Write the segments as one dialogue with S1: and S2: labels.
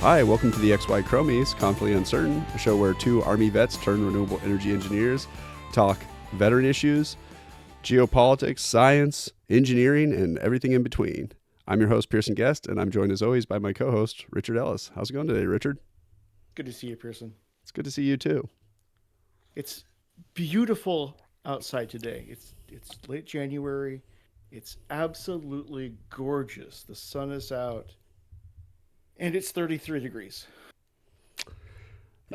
S1: Hi, welcome to the XY Chromies, Confidently Uncertain, a show where two Army vets turned renewable energy engineers talk veteran issues, geopolitics, science, engineering, and everything in between. I'm your host, Pearson Guest, and I'm joined as always by my co-host, Richard Ellis. How's it going today, Richard?
S2: Good to see you, Pearson.
S1: It's good to see you too.
S2: It's beautiful outside today. It's late January. It's absolutely gorgeous. The sun is out, and it's 33 degrees.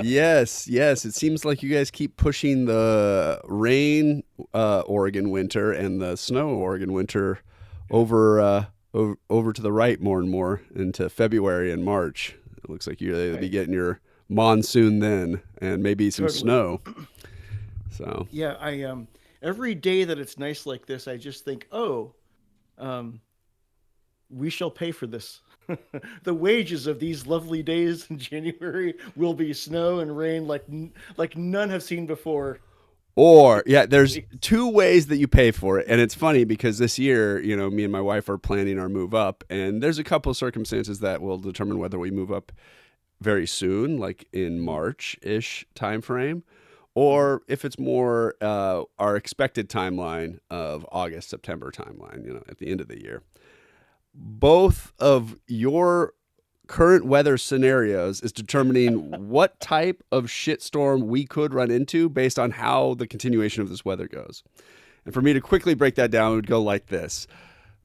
S1: Yes. It seems like you guys keep pushing the rain Oregon winter and the snow Oregon winter over to the right more and more into February and March. It looks like you're going to be
S2: Right.
S1: getting your monsoon then and maybe some
S2: Totally.
S1: snow. So,
S2: Yeah, I every day that it's nice like this, I just think, "Oh, um we shall pay for this." The wages of these lovely days in January will be snow and rain like none have seen before.
S1: or yeah, there's
S2: Please.
S1: two ways that you pay for it. And it's funny because this year, me and my wife are planning our move up, and there's a couple of circumstances that will determine whether we move up very soon, like in
S2: Mhm.
S1: March-ish time frame,
S2: Mhm.
S1: or if it's more our expected timeline of August, September timeline, at the end of the year. Both of your current weather scenarios is determining what type of shitstorm we could run into based on how the continuation of this weather goes. And for me to quickly break that down, it would go like this.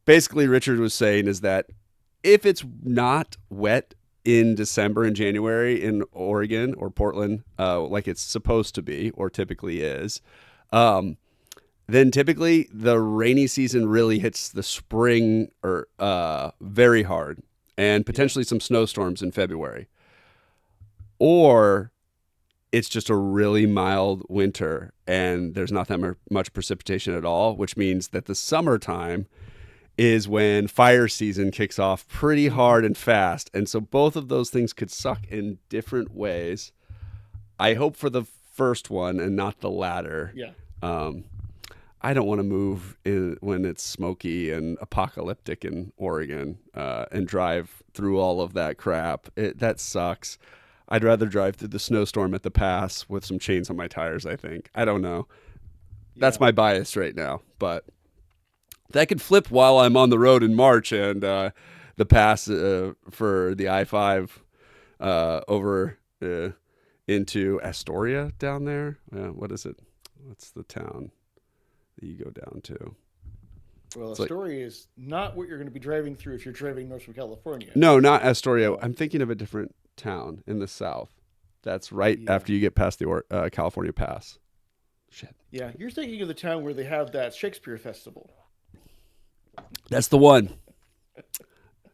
S1: Basically, Richard was saying is that if it's not wet in December and January in Oregon or Portland, like it's supposed to be or typically is, um, then typically the rainy season really hits the spring or very hard, and
S2: Yeah.
S1: potentially some snowstorms in February. Or it's just a really mild winter and there's not that much precipitation at all, which means that the summertime is when fire season kicks off pretty
S2: Mhm.
S1: hard and fast. And so both of those things could suck in different ways. I hope for the first one and not the latter.
S2: Yeah.
S1: Um, I don't want to move when it's smoky and apocalyptic in Oregon and drive through all of that crap. That sucks. I'd rather drive through the snowstorm at the pass with some chains on my tires, I think. I don't know. That's
S2: Yeah.
S1: my bias right now, but that could flip while I'm on the road in March and the pass for the I-5 over into Astoria down there. What is it? What's the town that you go down to?
S2: Well,
S1: It's like,
S2: Astoria is not what you're going to be driving through if you're driving north from California.
S1: no, not Astoria.
S2: Um,
S1: I'm thinking of a different town in the south. That's right
S2: yeah.
S1: after you get past the California Pass. Shit.
S2: Yeah. You're thinking of the town where they have that Shakespeare festival.
S1: That's the one.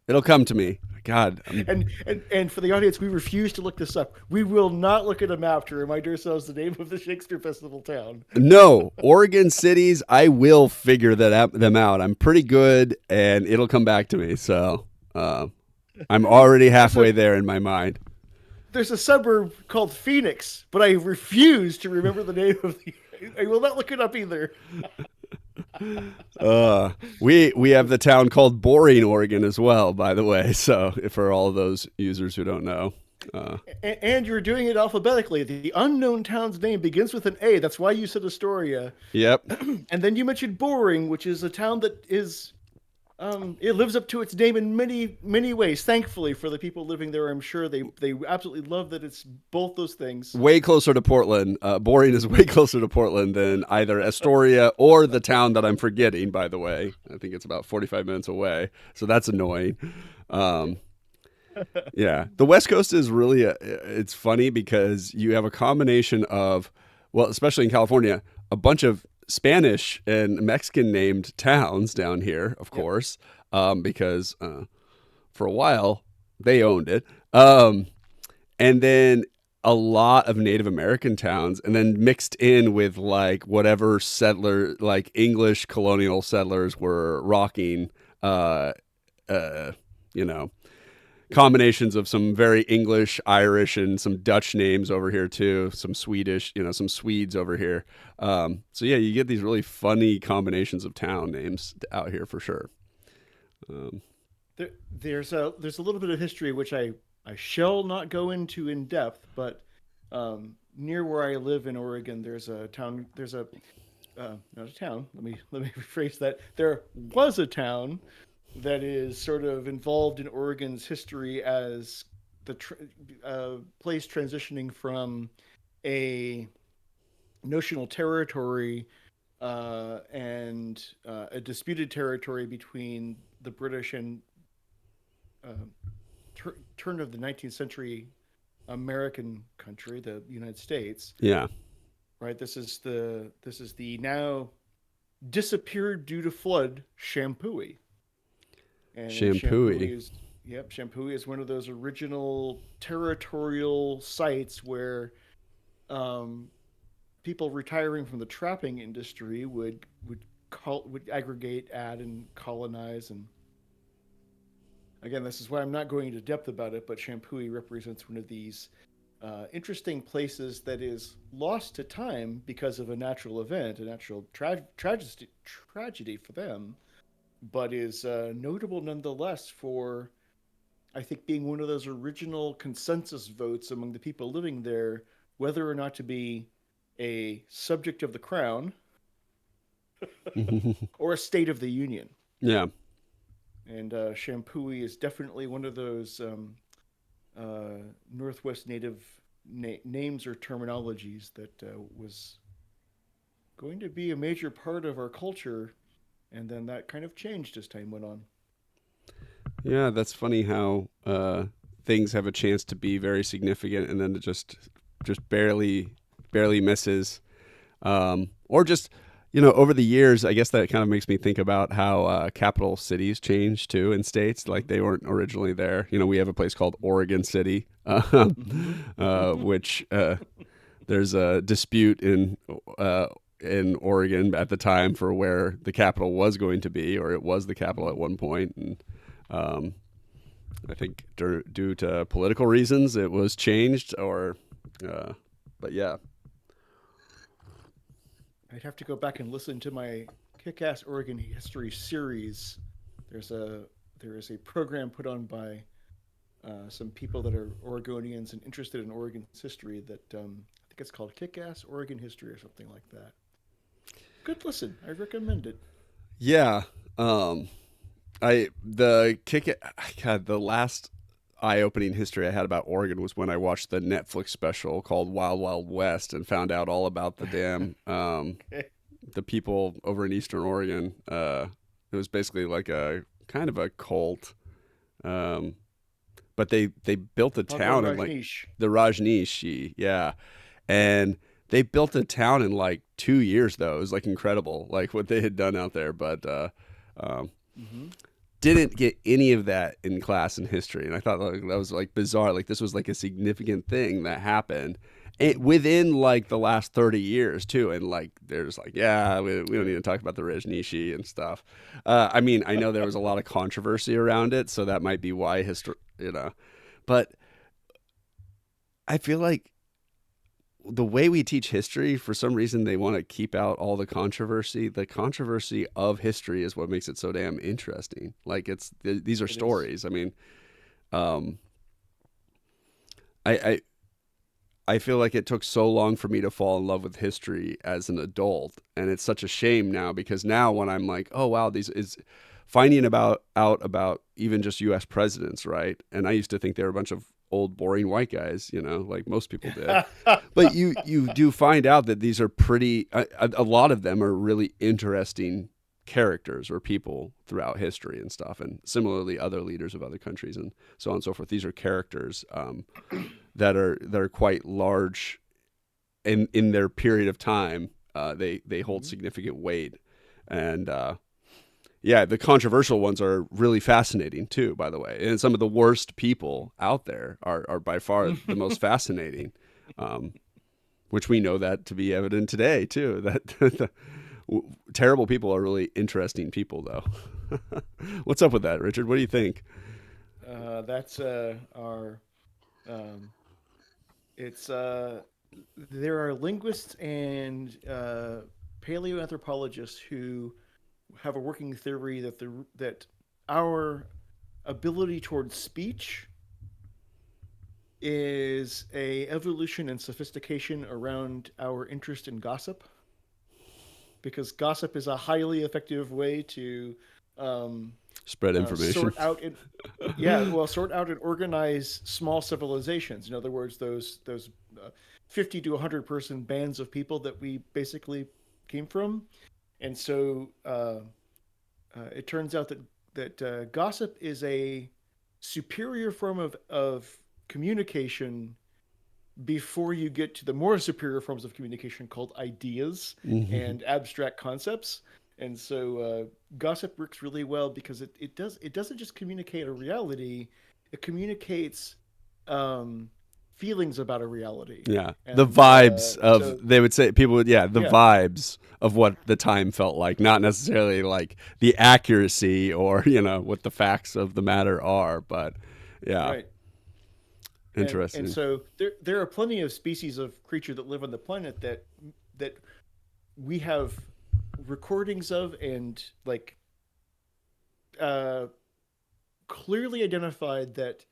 S1: It'll come to me. God,
S2: And for the audience, we refuse to look this up. We will not look at a map to remind ourselves the name of the Shakespeare festival town.
S1: no, Oregon cities. I will figure them out. I'm pretty good, and it'll come back to me. So I'm already
S2: There's a
S1: halfway there in my mind.
S2: there's a suburb called Phoenix, but I refuse to remember the name of the. I will not look it up either.
S1: We have the town called Boring, Oregon, as well. By the way, so for all those users who don't know, uh,
S2: And you're doing it alphabetically. The unknown town's name begins with an A. That's why you said Astoria.
S1: yep.
S2: And then you mentioned Boring, which is a town that is it lives up to its name in many ways. Thankfully for the people living there, I'm sure they absolutely love that it's both those things.
S1: Way closer to Portland. Boring is way closer to Portland than either Astoria or the town that I'm forgetting. By the way, I think it's about 45 minutes away, so that's annoying. Um, yeah, the West Coast is really it's funny because you have a combination of, well, especially in California, a bunch of Spanish and Mexican named towns down here, of
S2: Yep.
S1: course, because for a while they owned it. And then a lot of Native American towns, and then mixed in with like whatever settler, like English colonial settlers were rocking, uh, uh, you know, combinations of some very English, Irish, and some Dutch names over here too. Some Swedish, some Swedes over here. So yeah, you get these really funny combinations of town names out here for sure. Um,
S2: There's a little bit of history which I shall not go into in depth, but near where I live in Oregon, there's a town. There's a not a town. Let me rephrase that. There was a town that is sort of involved in Oregon's history as the place transitioning from a notional territory and a disputed territory between the British and uh, turn of the 19th century American country, the United States.
S1: Yeah.
S2: Right. This is the now disappeared due to flood Shampooey, and
S1: Shampooey.
S2: Shampooey is yep. Shampooey is one of those original territorial sites where um, people retiring from the trapping industry would aggregate, add, and colonize. And again, this is why I'm not going into depth about it, but Shampooey represents one of these interesting places that is lost to time because of a natural event, a natural tragedy for them, but is notable nonetheless for, I think, being one of those original consensus votes among the people living there, whether or not to be a subject of the crown or a state of the union.
S1: Yeah.
S2: And Shampooey is definitely one of those Northwest Native names or terminologies that was going to be a major part of our culture, and then that kind of changed as time went on.
S1: Yeah, that's funny how things have a chance to be very significant and then it just barely misses. Or just over the years, I guess that kind of makes me think about how capital cities change too in states. Like they weren't originally there. We have a place called Oregon City,
S2: Mm-hmm.
S1: which there's a dispute in Oregon at the time for where the capital was going to be, or it was the capital at one point, and um, I think due to political reasons, it was changed. Or, but yeah,
S2: I'd have to go back and listen to my kick-ass Oregon history series. There's a there is a program put on by some people that are Oregonians and interested in Oregon's history that I think it's called Kick-Ass Oregon History or something like that. Good listen. I recommend it.
S1: yeah. I the kick it. God, the last eye-opening history I had about Oregon was when I watched the Netflix special called Wild Wild West and found out all about the damn
S2: Okay.
S1: the people over in Eastern Oregon. It was basically like a kind of a cult, um, but they built a
S2: Called the
S1: town in like
S2: Rajneesh.
S1: the Rajneesh, yeah, and they built a town in like 2 years though. It was like incredible, like what they had done out there, but um,
S2: Mm-hmm.
S1: didn't get any of that in class in history, and I thought like, that was like bizarre. Like this was like a significant thing that happened. Within like the last 30 years too, and like there's like yeah we don't need to talk about the Rajneeshi and stuff. I mean I know there was a lot of controversy around it, so that might be why history, but I feel like the way we teach history, for some reason, they want to keep out all the controversy. The controversy of history is what makes it so damn interesting. Like these are
S2: It is.
S1: stories. I mean, um, I I feel like it took so long for me to fall in love with history as an adult, and it's such a shame now because now when I'm like, oh wow, these is finding about out about even just U.S. presidents, right? And I used to think they were a bunch of old boring white guys, like most people did. But you do find out that these are pretty. A lot of them are really interesting characters or people throughout history and stuff, and similarly other leaders of other countries and so on and so forth. These are characters that are quite large in their period of time. They hold
S2: Mm-hmm.
S1: significant weight, and yeah, the controversial ones are really fascinating too. By the way, and some of the worst people out there are by far the most fascinating. Um, which we know that to be evident today too. That terrible people are really interesting people, though. What's up with that, Richard? What do you think?
S2: That's our. Um, it's There are linguists and paleoanthropologists who have a working theory that our ability towards speech is a evolution and sophistication around our interest in gossip, because gossip is a highly effective way to um,
S1: Spread information.
S2: sort out and yeah, well, sort out and organize small civilizations. In other words, those 50 to 100 person bands of people that we basically came from. And so it turns out that gossip is a superior form of communication before you get to the more superior forms of communication called ideas
S1: Hmm.
S2: and abstract concepts. And so gossip works really well because it doesn't just communicate a reality, it communicates um, feelings about a reality.
S1: Yeah. The
S2: And
S1: vibes of,
S2: so
S1: they would say, people would, yeah, the
S2: yeah,
S1: vibes of what the time felt like, not necessarily like the accuracy or, what the facts of the matter are. But yeah,
S2: right. And
S1: interesting.
S2: so there are plenty of species of creature that live on the planet that we have recordings of and like uh, clearly identified that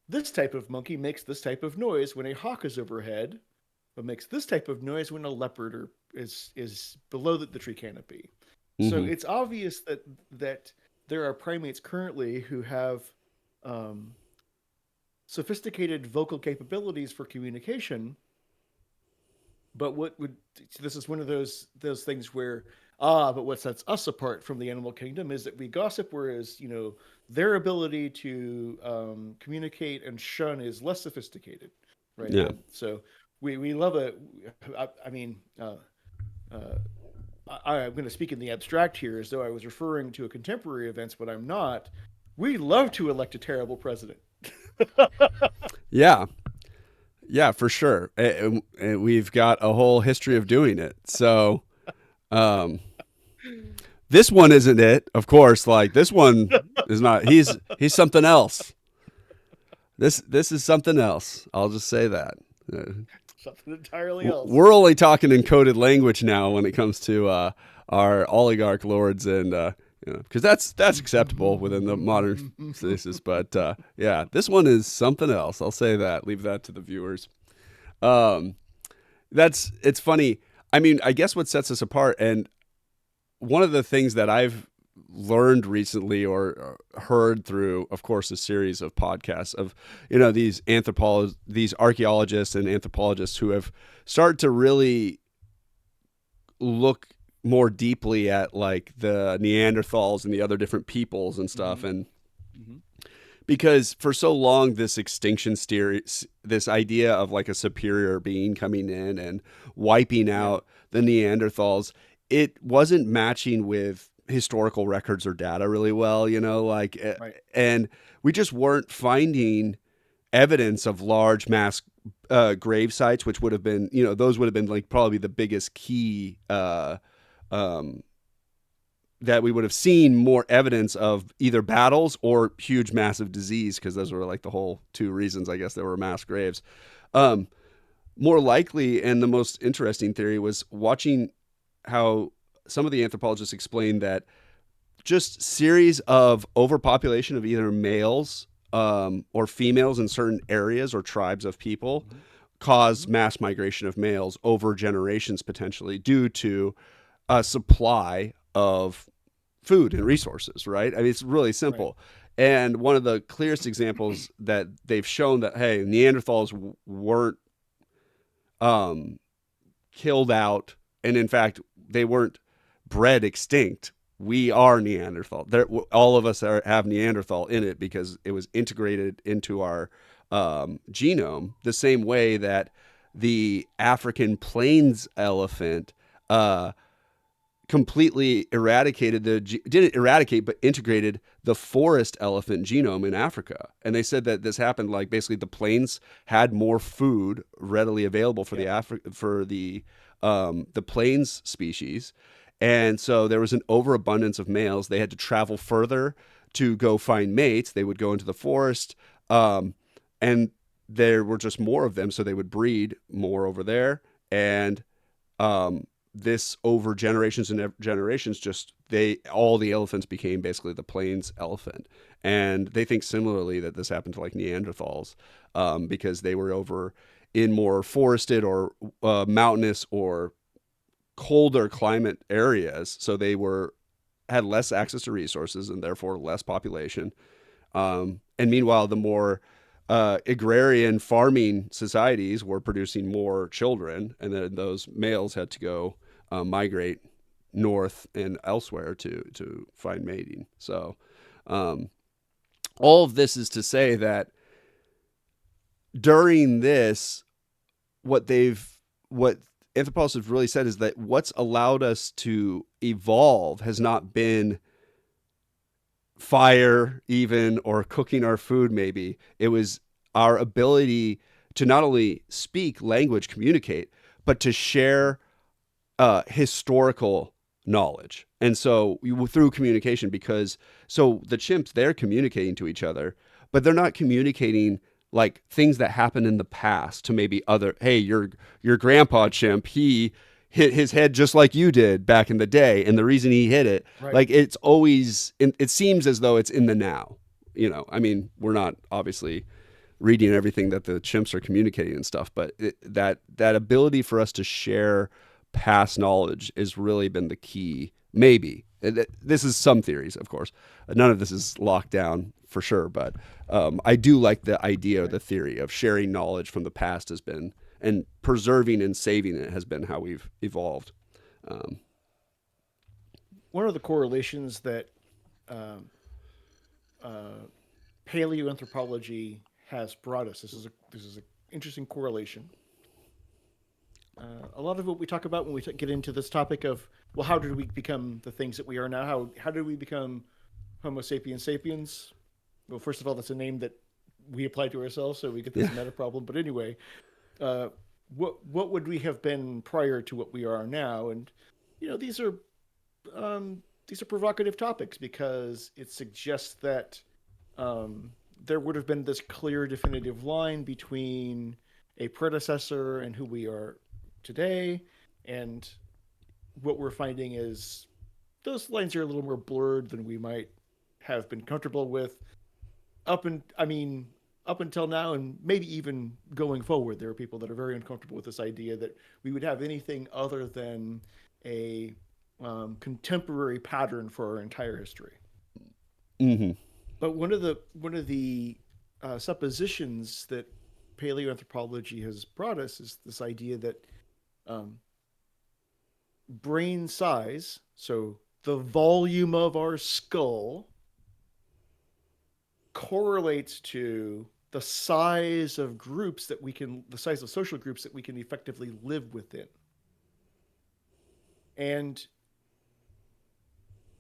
S2: this type of monkey makes this type of noise when a hawk is overhead, but makes this type of noise when a leopard is below the tree canopy. So
S1: Hmm.
S2: it's obvious that there are primates currently who have um, sophisticated vocal capabilities for communication. But what would this is one of those things where but what sets us apart from the animal kingdom is that we gossip, whereas their ability to communicate and shun is less sophisticated, right?
S1: Yeah.
S2: So we love a I mean uh, I'm going to speak in the abstract here as though I was referring to a contemporary events, but I'm not. We love to elect a terrible president.
S1: Yeah. Yeah, for sure. And we've got a whole history of doing it. So, um, this one isn't it, of course. Like, this one is not. He's something else. This is something else. I'll just say that. Uh,
S2: Something entirely else.
S1: we're only talking in coded language now when it comes to our oligarch lords, and because that's acceptable within the modern basis. But yeah, this one is something else. I'll say that. Leave that to the viewers. Um, that's it's funny. I mean, I guess what sets us apart, and one of the things that I've learned recently or heard through, of course, a series of podcasts of these archaeologists and anthropologists who have started to really look more deeply at like the Neanderthals and the other different peoples and stuff.
S2: Mm-hmm.
S1: And
S2: Mm-hmm.
S1: because for so long, this extinction theory, this idea of like a superior being coming in and wiping
S2: Yeah.
S1: out the Neanderthals, it wasn't matching with historical records or data really well,
S2: Right.
S1: and we just weren't finding evidence of large mass grave sites, which would have been, those would have been like probably the biggest key um, that we would have seen more evidence of either battles or huge massive disease, because those were like the whole two reasons, I guess, there were mass graves. Um, More likely, and the most interesting theory was watching how some of the anthropologists explained that just series of overpopulation of either males or females in certain areas or tribes of people
S2: Mm-hmm.
S1: cause
S2: Mm-hmm.
S1: mass migration of males over generations potentially due to a supply of food and resources, right? I mean, it's really
S2: Right.
S1: simple. And one of the clearest examples that they've shown that, hey, Neanderthals weren't um, killed out. And in fact, they weren't bred extinct. We are Neanderthal. All of us have Neanderthal in it because it was integrated into our genome the same way that the African plains elephant uh, completely eradicated didn't eradicate but integrated the forest elephant genome in Africa. And they said that this happened like basically the plains had more food readily available for
S2: Yeah.
S1: the plains species, and so there was an overabundance of males. They had to travel further to go find mates. They would go into the forest, and there were just more of them, so they would breed more over there. And um, this over generations and generations, just they all the elephants became basically the plains elephant, and they think similarly that this happened to like Neanderthals, because they were over in more forested or mountainous or colder climate areas, so they were had less access to resources and therefore less population. And meanwhile, the more agrarian farming societies were producing more children, and then those males had to go migrate north and elsewhere to find mating. So, um, all of this is to say that during this, what anthropologists have really said is that what's allowed us to evolve has not been fire even or cooking our food. Maybe it was our ability to not only speak language, communicate, but to share historical knowledge. And so through communication, because so the chimps, they're communicating to each other, but they're not communicating like things that happened in the past to maybe other, hey, your grandpa chimp, he hit his head just like you did back in the day, and the reason he hit it,
S2: Right.
S1: like it's always it seems as though it's in the now. I mean, we're not obviously reading everything that the chimps are communicating and stuff, but that ability for us to share past knowledge has really been the key. Maybe this is some theories, of course. None of this is locked down for sure, but I do like the idea,
S2: Right.
S1: the theory of sharing knowledge from the past has been, and preserving and saving it has been how we've evolved. Um,
S2: One of the correlations that um, uh, paleoanthropology has brought us. This is an interesting correlation. A lot of what we talk about when we get into this topic of, well, how did we become the things that we are now? How did we become Homo sapiens sapiens? Well, first of all, that's a name that we apply to ourselves, so we get
S1: yeah.
S2: this meta problem. But anyway, uh, what would we have been prior to what we are now? And these are provocative topics because it suggests that there would have been this clear, definitive line between a predecessor and who we are today. And what we're finding is those lines are a little more blurred than we might have been comfortable with up until now, and maybe even going forward. There are people that are very uncomfortable with this idea that we would have anything other than a contemporary pattern for our entire history.
S1: Mm-hmm.
S2: But one of the suppositions that paleoanthropology has brought us is this idea that um, brain size, so the volume of our skull, correlates to the size of social groups that we can effectively live within. And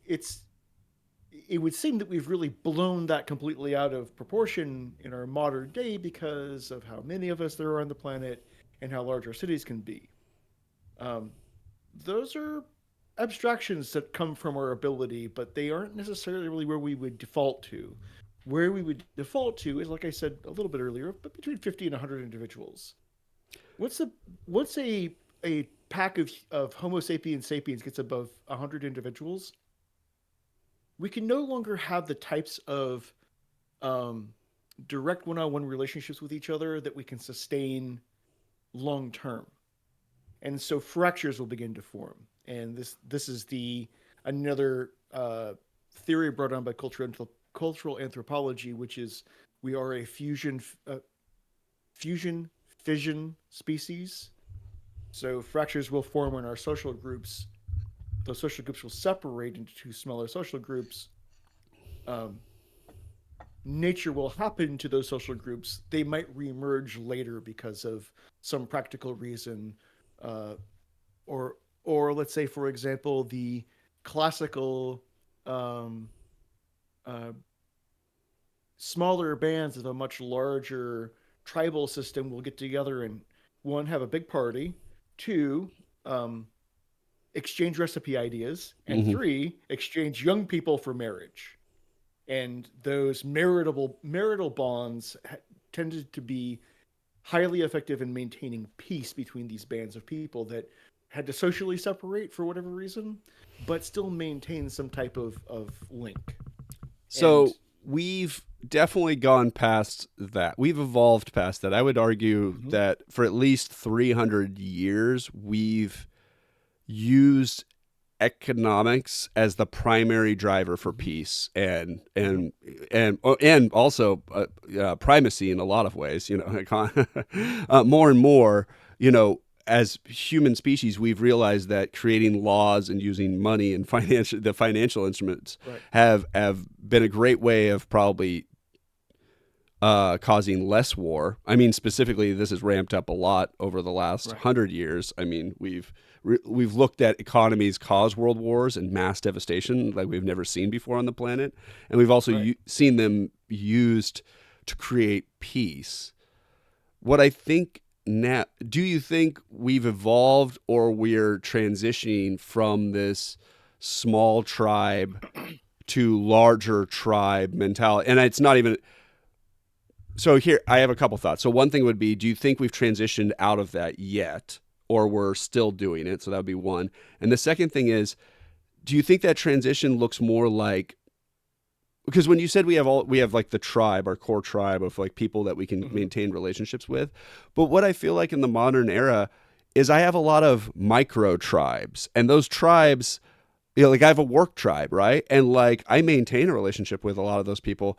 S2: it's it would seem that we've really blown that completely out of proportion in our modern day because of how many of us there are on the planet and how large our cities can be. Um, those are abstractions that come from our ability, but they aren't necessarily really where we would default to. Where we would default to is, like I said a little bit earlier, but between 50 and 100 individuals. What's a what's a pack of Homo sapiens sapiens gets above 100 individuals? We can no longer have the types of um, direct one-on-one relationships with each other that we can sustain long term, and so fractures will begin to form. And this is the another theory brought on by cultural anthropology, which is we are a fusion fission species. So fractures will form in our social groups. Those social groups will separate into two smaller social groups. Um, Nature will happen to those social groups. They might reemerge later because of some practical reason, uh, or let's say, for example, the classical um, uh, smaller bands of a much larger tribal system will get together and, one, have a big party, two, um, exchange recipe ideas, and
S1: Mm-hmm.
S2: three, exchange young people for marriage. And those marital bonds tended to be highly effective in maintaining peace between these bands of people that had to socially separate for whatever reason, but still maintain some type of link. And
S1: So we've definitely gone past that. We've evolved past that. I would argue
S2: mhm,
S1: that for at least 300 years, we've used economics as the primary driver for
S2: mhm,
S1: peace
S2: mhm,
S1: and also primacy in a lot of ways. You know,
S2: mhm,
S1: more and more. You know, as human species, we've realized that creating laws and using money and financial instruments
S2: right,
S1: have been a great way of probably causing less war. I mean, specifically, this has ramped up a lot over the last
S2: right,
S1: 100 years. I mean, we've looked at economies cause world wars and mass devastation like we've never seen before on the planet, and we've also
S2: right.
S1: seen them used to create peace. What I think now, do you think we've evolved or we're transitioning from this small tribe to larger tribe mentality? And it's not even so here I have a couple thoughts. So one thing would be, do you think we've transitioned out of that yet, or we're still doing it? So that would be one. And the second thing is, do you think that transition looks more like, because when you said we have like the tribe, our core tribe of like people that we can
S2: Mhm,
S1: maintain relationships with, but what I feel like in the modern era is I have a lot of micro tribes, and those tribes, you know, like I have a work tribe, right? And like I maintain a relationship with a lot of those people.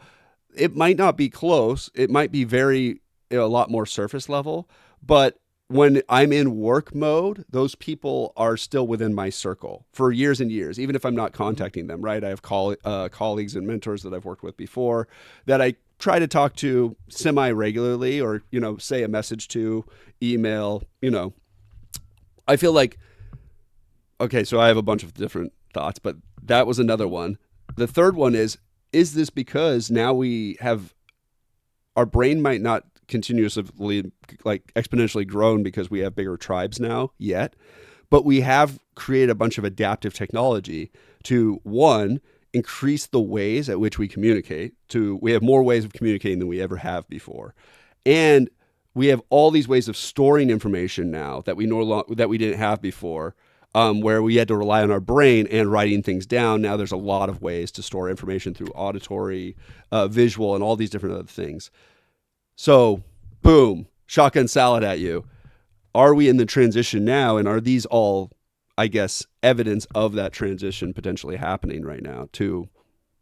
S1: It might not be close. It might be very, you know, a lot more surface level. But when I'm in work mode, those people are still within my circle for years and years, even if I'm not
S2: mhm,
S1: contacting them. Right? I have colleagues and mentors that I've worked with before that I try to talk to semi regularly, or you know, say a message to, email. You know, I feel like okay. So I have a bunch of different thoughts, but that was another
S2: mhm,
S1: one. The third one is this because now we have our brain might not continuously like exponentially grown because we have bigger tribes now yet, but we have created a bunch of adaptive technology to one increase the ways at which we communicate. To we have more ways of communicating than we ever have before, and we have all these ways of storing information now that we that we didn't have before. Where we had to rely on our brain and writing things down. Now there's a lot of ways to store information through auditory, visual, and all these different other things. So, boom, shotgun salad at you. Are we in the transition now? And are these all, I guess, evidence of that transition potentially happening right now to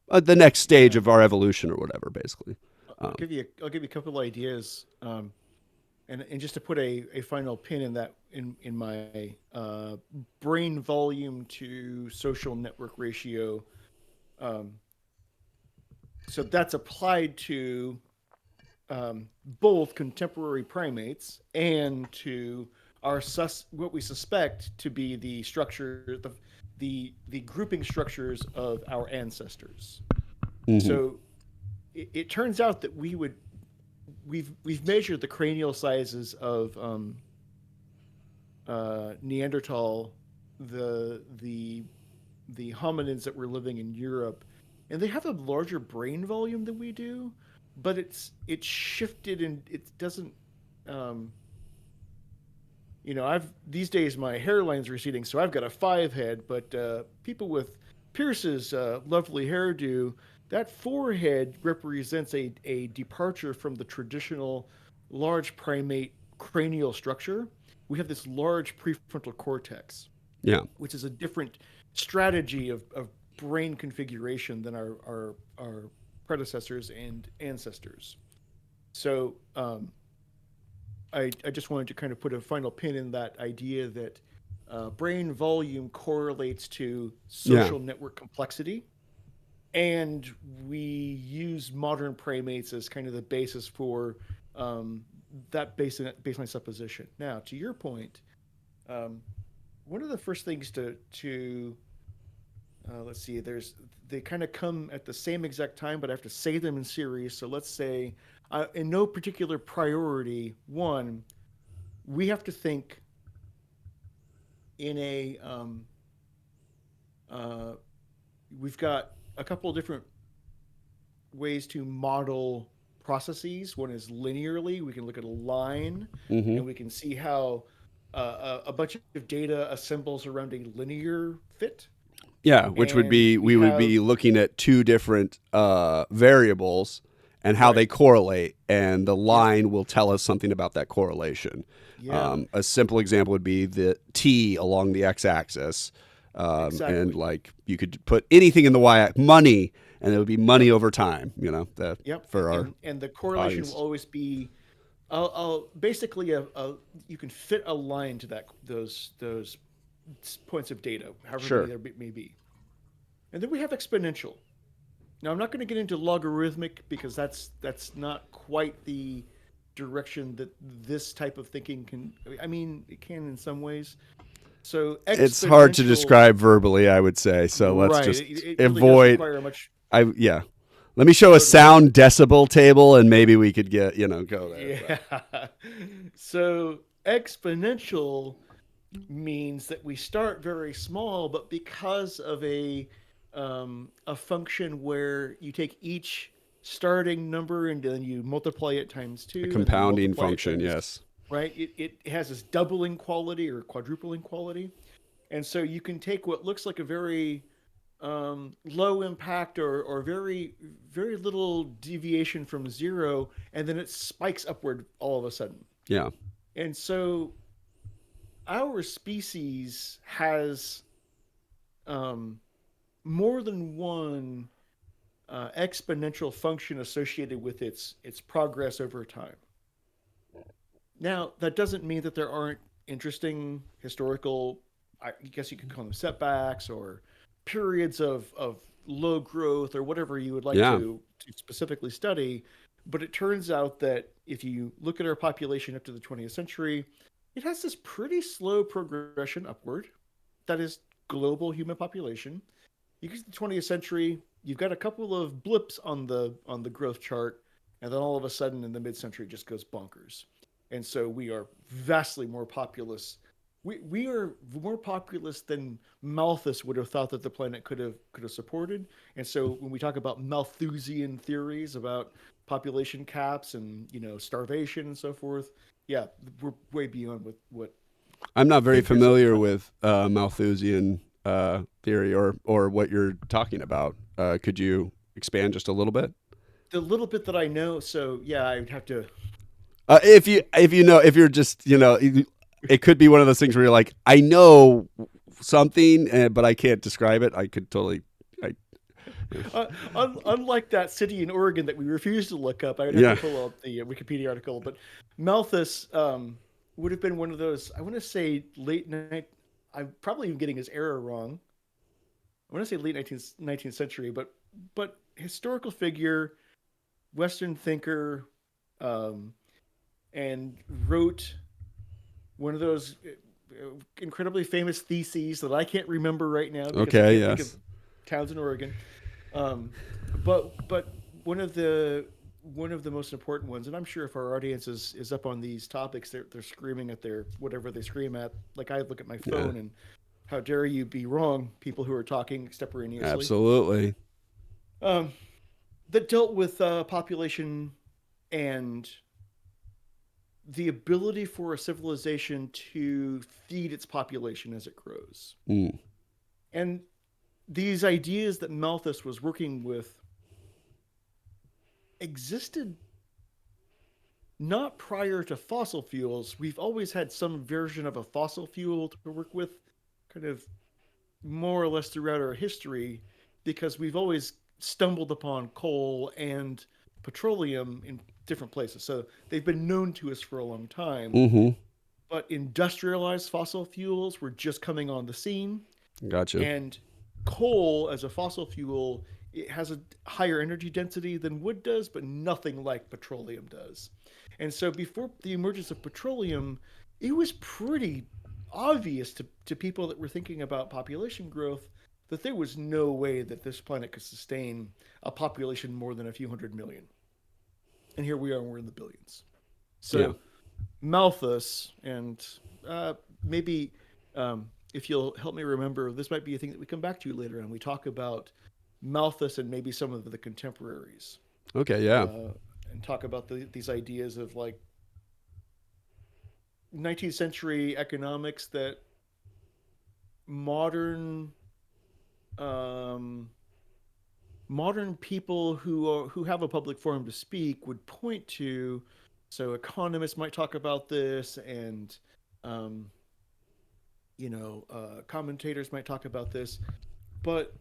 S1: the next stage
S2: yeah.
S1: of our evolution or whatever, basically? Um,
S2: I'll give you a couple of ideas, and just to put a final pin in that in my brain volume to social network ratio. Um, so that's applied to both contemporary primates and to what we suspect to be the structure the grouping structures of our ancestors.
S1: mm-hmm.
S2: So it turns out that we've measured the cranial sizes of Neanderthal, the the hominids that were living in Europe, and they have a larger brain volume than we do, but it's shifted and it doesn't. Um, I've these days my hairline's receding, so I've got a five head. But people with Pierce's lovely hairdo, that forehead represents a departure from the traditional large primate cranial structure. We have this large prefrontal cortex,
S1: Yeah.
S2: which is a different strategy of brain configuration than our predecessors and ancestors. So I just wanted to kind of put a final pin in that idea that brain volume correlates to
S1: Yeah.
S2: social network complexity. And we use modern primates as kind of the basis for um, that baseline supposition. Now, to your point, um, one of the first things to let's see, they kind of come at the same exact time, but I have to say them in series. So let's say, in no particular priority, one, we have to think in a uh, we've got a couple of different ways to model processes. One is linearly. We can look at a line
S1: Mm-hmm.
S2: and we can see how. a bunch of data assembles around a linear fit,
S1: Yeah, which would
S2: and
S1: be
S2: we
S1: we would
S2: have
S1: be looking at two different variables and how they
S2: right.
S1: correlate, and the
S2: Yep.
S1: line will tell us something about that correlation.
S2: Yeah.
S1: A simple example would be the t along the x-axis, and
S2: Exactly.
S1: like you could put anything in the money, and it would be money
S2: Yep.
S1: over time.
S2: Yep.
S1: For our
S2: And the correlation will
S1: audience.
S2: always be I'll basically you can fit a line to that those points of data, however many
S1: Sure,
S2: there may be. And then we have exponential. Now I'm not going to get into logarithmic because that's not quite the direction that this type of thinking can. I mean, it can in some ways. So
S1: it's hard to
S2: exponential,
S1: describe verbally, I would say. So let's
S2: right?
S1: just
S2: It really does
S1: avoid.
S2: require much.
S1: I yeah. Let me show a
S2: So to make
S1: sound decibel table, and maybe we could get go there. But
S2: yeah. So exponential means that we start very small, but because of a function where you take each starting number and then you multiply it times
S1: a
S2: two, and then you
S1: compounding
S2: multiply it
S1: function,
S2: times
S1: yes.
S2: right. It has this doubling quality or quadrupling quality, and so you can take what looks like a very low impact or very little deviation from zero, and then it spikes upward all of a sudden.
S1: Yeah.
S2: And so our species has um, more than one exponential function associated with its progress over time. Now, that doesn't mean that there aren't interesting historical, I guess you could call them setbacks or periods of low growth or whatever you would like
S1: Yeah.
S2: to specifically study. But it turns out that if you look at our population up to the 20th century, it has this pretty slow progression upward. That is global human population. You get to the 20th century, you've got a couple of blips on the growth chart, and then all of a sudden in the mid-century it just goes bonkers. And so we are vastly more populous. We are more populous than Malthus would have thought that the planet could have supported. And so when we talk about Malthusian theories about population caps and starvation and so forth, yeah, we're way beyond what
S1: I'm not very
S2: thinkers at the
S1: familiar
S2: time thought.
S1: with Malthusian theory or what you're talking about. Could you expand just a little bit?
S2: The little bit that I know, so yeah, I would have to.
S1: If you're just it could be one of those things where you're like, I know something, but I can't describe it. I could totally, I,
S2: Unlike that city in Oregon that we refused to look up, I would have to
S1: yeah.
S2: pull up the Wikipedia article. But Malthus would have been one of those. I want to say late night. I'm probably even getting his era wrong. I want to say late 19th century, but historical figure, Western thinker, um, and wrote one of those incredibly famous theses that I can't remember right now because I
S1: Okay.
S2: can't think of
S1: Yes.
S2: towns in Oregon. Um, but one of the most important ones, and I'm sure if our audience is up on these topics, they're screaming at their whatever they scream at. Like I look at my
S1: Yeah.
S2: phone and how dare you be wrong, people who are talking extemporaneously.
S1: Absolutely.
S2: Um, that dealt with population and the ability for a civilization to feed its population as it grows.
S1: Mm.
S2: And these ideas that Malthus was working with existed not prior to fossil fuels. We've always had some version of a fossil fuel to work with, kind of more or less throughout our history, because we've always stumbled upon coal and petroleum in different places. So they've been known to us for a long time.
S1: Mm-hmm.
S2: But industrialized fossil fuels were just coming on the scene.
S1: Gotcha.
S2: And coal as a fossil fuel, it has a higher energy density than wood does, but nothing like petroleum does. And so before the emergence of petroleum, it was pretty obvious to people that were thinking about population growth that there was no way that this planet could sustain a population more than a few hundred million. And here we are, we're in the billions.
S1: Yeah.
S2: So Malthus and maybe if you'll help me remember, this might be a thing that we come back to later on. We talk about Malthus and maybe some of the contemporaries,
S1: Okay. Yeah.
S2: and talk about these ideas of like 19th century economics that modern um, modern people who have a public forum to speak would point to. So economists might talk about this, and um, commentators might talk about this, but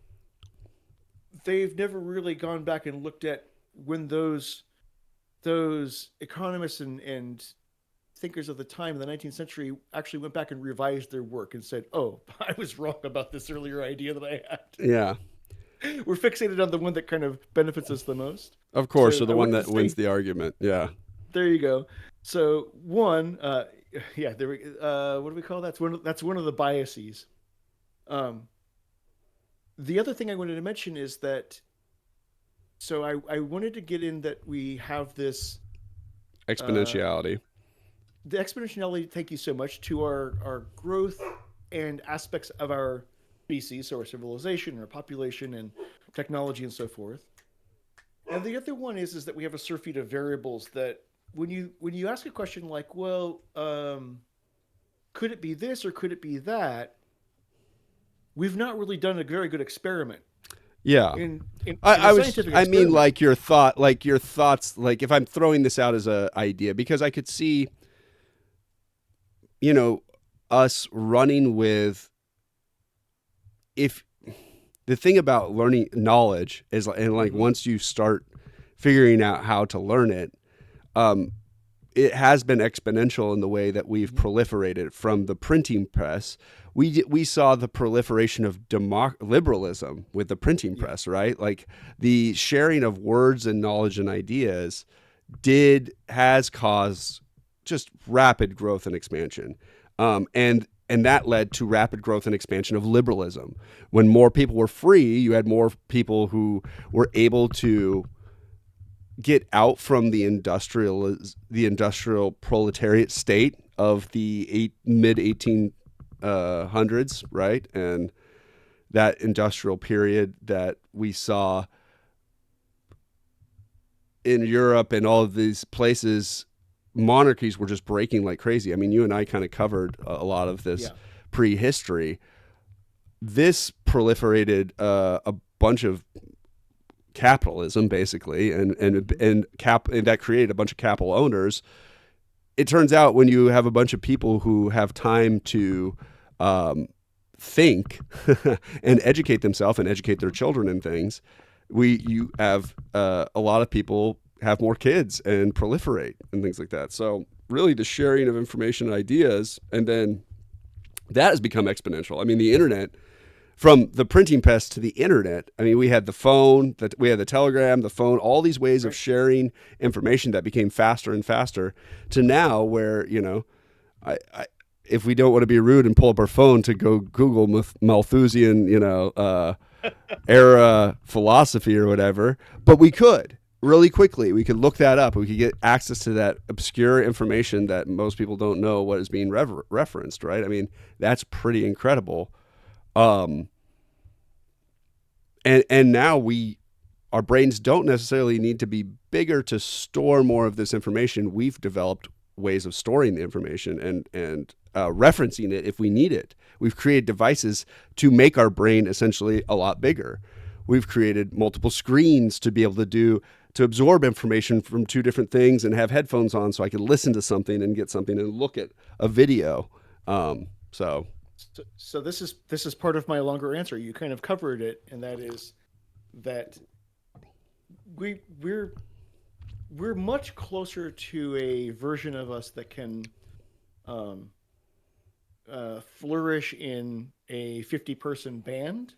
S2: they've never really gone back and looked at when those economists and thinkers of the time in the 19th century actually went back and revised their work and said, "Oh, I was wrong about this earlier idea that I
S1: Yeah,
S2: had." We're fixated on the one that kind of benefits us the most.
S1: of course,
S2: So
S1: or the
S2: I
S1: one
S2: wanted to
S1: that wins
S2: say,
S1: the argument. Yeah,
S2: there you go. So one, yeah, there we. What do we call that? That's one of the biases. Um, the other thing I wanted to mention is that I wanted to get in that we have this uh,
S1: exponentiality.
S2: the exponentiality, thank you so much, to our growth and aspects of our species, so our civilization, our population, and technology, and so forth. And the other one is that we have a surfeit of variables that when you ask a question like, well, could it be this or could it be that? We've not really done a very good experiment
S1: Yeah.
S2: in a scientific
S1: I mean,
S2: experiment.
S1: like your thoughts, like if I'm throwing this out as a idea, because I could see, you know, us running with, if the thing about learning knowledge is, and like
S2: Mm-hmm.
S1: once you start figuring out how to learn it, um, it has been exponential in the way that we've
S2: Mm-hmm.
S1: proliferated from the printing press. We saw the proliferation of liberalism with the printing
S2: Yeah.
S1: press, right? Like the sharing of words and knowledge and ideas did has caused just rapid growth and expansion, and that led to rapid growth and expansion of liberalism. When more people were free, you had more people who were able to get out from the industrial proletariat state of the mid 1800s, right? And that industrial period that we saw in Europe and all of these places, monarchies were just breaking like crazy. I mean, you and I kind of covered a lot of this
S2: Yeah.
S1: prehistory. This proliferated a bunch of capitalism, basically,
S2: Mm-hmm.
S1: and that created a bunch of capital owners. It turns out when you have a bunch of people who have time to think and educate themselves and educate their
S2: Mm-hmm.
S1: children and things, you have a lot of people have more kids and proliferate and things like that. So really, the sharing of information and ideas, and then that has become exponential. I mean, the internet, from the printing press to the internet. I mean, we had the phone, that we had the telegram, the phone, all these ways of
S2: Right.
S1: sharing information that became faster and faster, to now where, I if we don't want to be rude and pull up our phone to go Google Malthusian, era philosophy or whatever, but we could really quickly. We could look that up. We could get access to that obscure information that most people don't know what is being referenced, right? I mean, that's pretty incredible. Um, and now our brains don't necessarily need to be bigger to store more of this information. We've developed ways of storing the information and referencing it if we need it. We've created devices to make our brain essentially a lot bigger. We've created multiple screens to be able to absorb information from two different things and have headphones on so I can listen to something and get something and look at a video. So
S2: So this is part of my longer answer. You kind of covered it, and that is that we we're we're much closer to a version of us that can um, flourish in a 50-person band,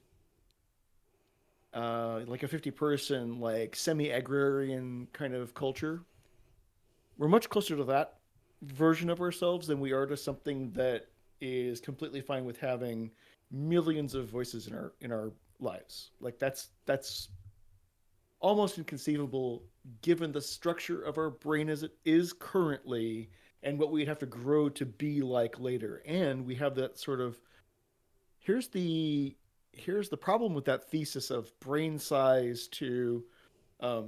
S2: like a 50-person like semi-agrarian kind of culture. We're much closer to that version of ourselves than we are to something that is completely fine with having millions of voices in our lives. Like that's almost inconceivable given the structure of our brain as it is currently and what we'd have to grow to be like later. And we have that sort of here's the here's the problem with that thesis of brain size to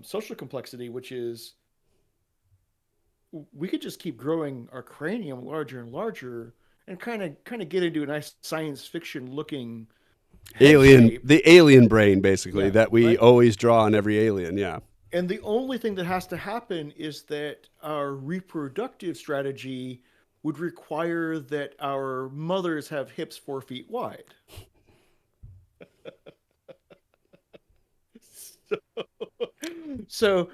S2: social complexity, which is we could just keep growing our cranium larger and larger and kind of get into a nice science fiction looking head shape.
S1: The alien brain, basically,
S2: Yeah,
S1: that we
S2: right.
S1: always draw on every alien. Yeah.
S2: And the only thing that has to happen is that our reproductive strategy would require that our mothers have hips 4 feet wide. So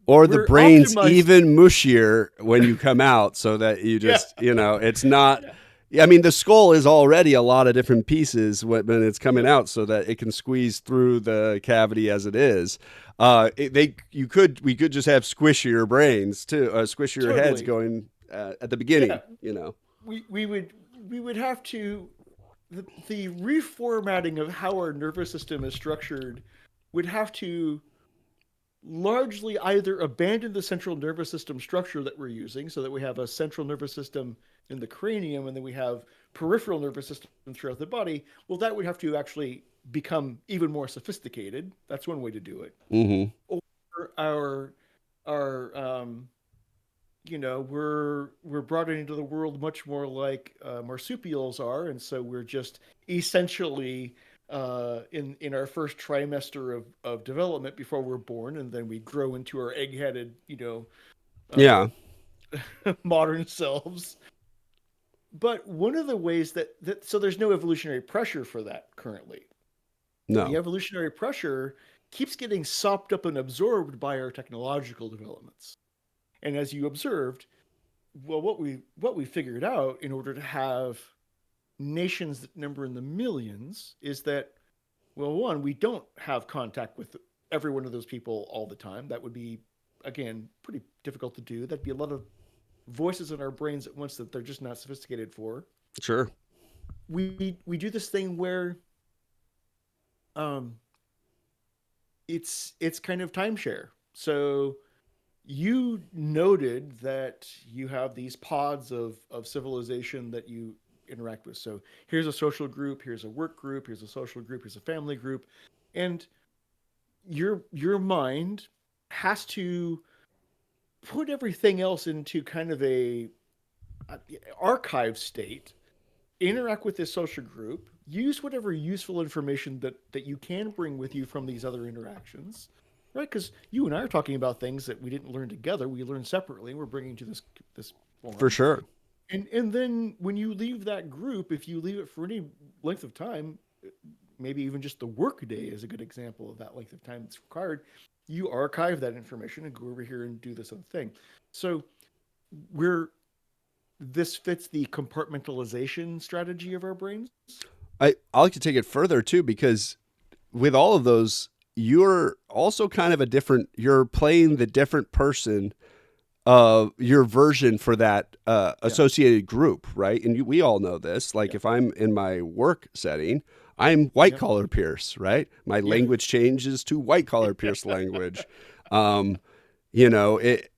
S1: Or the
S2: we're
S1: brain's
S2: optimized.
S1: even mushier when you come out, so that you
S2: Yeah,
S1: just, it's not.
S2: yeah,
S1: I mean, the skull is already a lot of different pieces when it's coming
S2: yeah,
S1: out, so that it can squeeze through the cavity as it is. We could just have squishier brains too, squishier heads
S2: totally.
S1: going at the
S2: Yeah,
S1: beginning.
S2: we would have to the reformatting of how our nervous system is structured would have to largely either abandon the central nervous system structure that we're using so that we have a central nervous system in the cranium and then we have peripheral nervous systems throughout the body. Well, that would have to actually become even more sophisticated. That's one way to do it.
S1: Hmm.
S2: Or our we're brought into the world much more like marsupials are, and so we're just essentially in our first trimester of development before we're born, and then we grow into our egg-headed,
S1: Yeah.
S2: modern selves. But one of the ways that so there's no evolutionary pressure for that currently. The
S1: No.
S2: evolutionary pressure keeps getting sopped up and absorbed by our technological developments. And as you observed, well, what we figured out in order to have nations that number in the millions is that, well, one, we don't have contact with every one of those people all the time. That would be, again, pretty difficult to do. That'd be a lot of voices in our brains at once that they're just not sophisticated for.
S1: Sure.
S2: We do this thing where um, it's kind of timeshare. So you noted that you have these pods of civilization that you interact with. So here's a social group, here's a work group, here's a social group, here's a family group, and your mind has to put everything else into kind of a archive state, interact with this social group, use whatever useful information that you can bring with you from these other interactions, right? Because you and I are talking about things that we didn't learn together; we learned separately. And we're bringing to this
S1: For
S2: forum,
S1: sure.
S2: and then when you leave that group, if you leave it for any length of time, maybe even just the work day is a good example of that length of time that's required. You archive that information and go over here and do this other thing. So we're this fits the compartmentalization strategy of our brains.
S1: I like to take it further too, because with all of those, you're also kind of a different. You're playing the different person of your version for that
S2: Yeah,
S1: associated group, right? And we all know this. Like
S2: yeah,
S1: if I'm in my work setting, I'm white
S2: yeah,
S1: collar Pierce, right? My
S2: yeah,
S1: language changes to white collar Pierce language. Um, it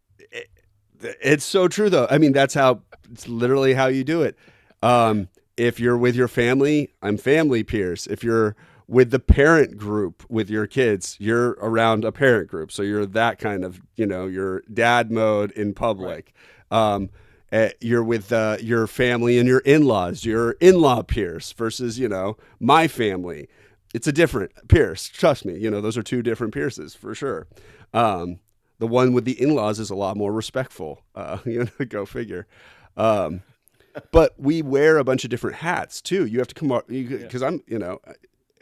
S1: it's so true though. I mean, that's how it's literally how you do it. If you're with your family, I'm family Pierce. If you're with the parent group with your kids, you're around a parent group. So you're that kind of, your dad mode in
S2: right.
S1: public. Um, you're with your family and your in-laws, your in-law Pierce versus, my family. It's a different Pierce. Trust me, those are two different Pierces for sure. Um, the one with the in-laws is a lot more respectful. Go figure. Um, but we wear a bunch of different hats too. You have to come up
S2: Yeah.
S1: because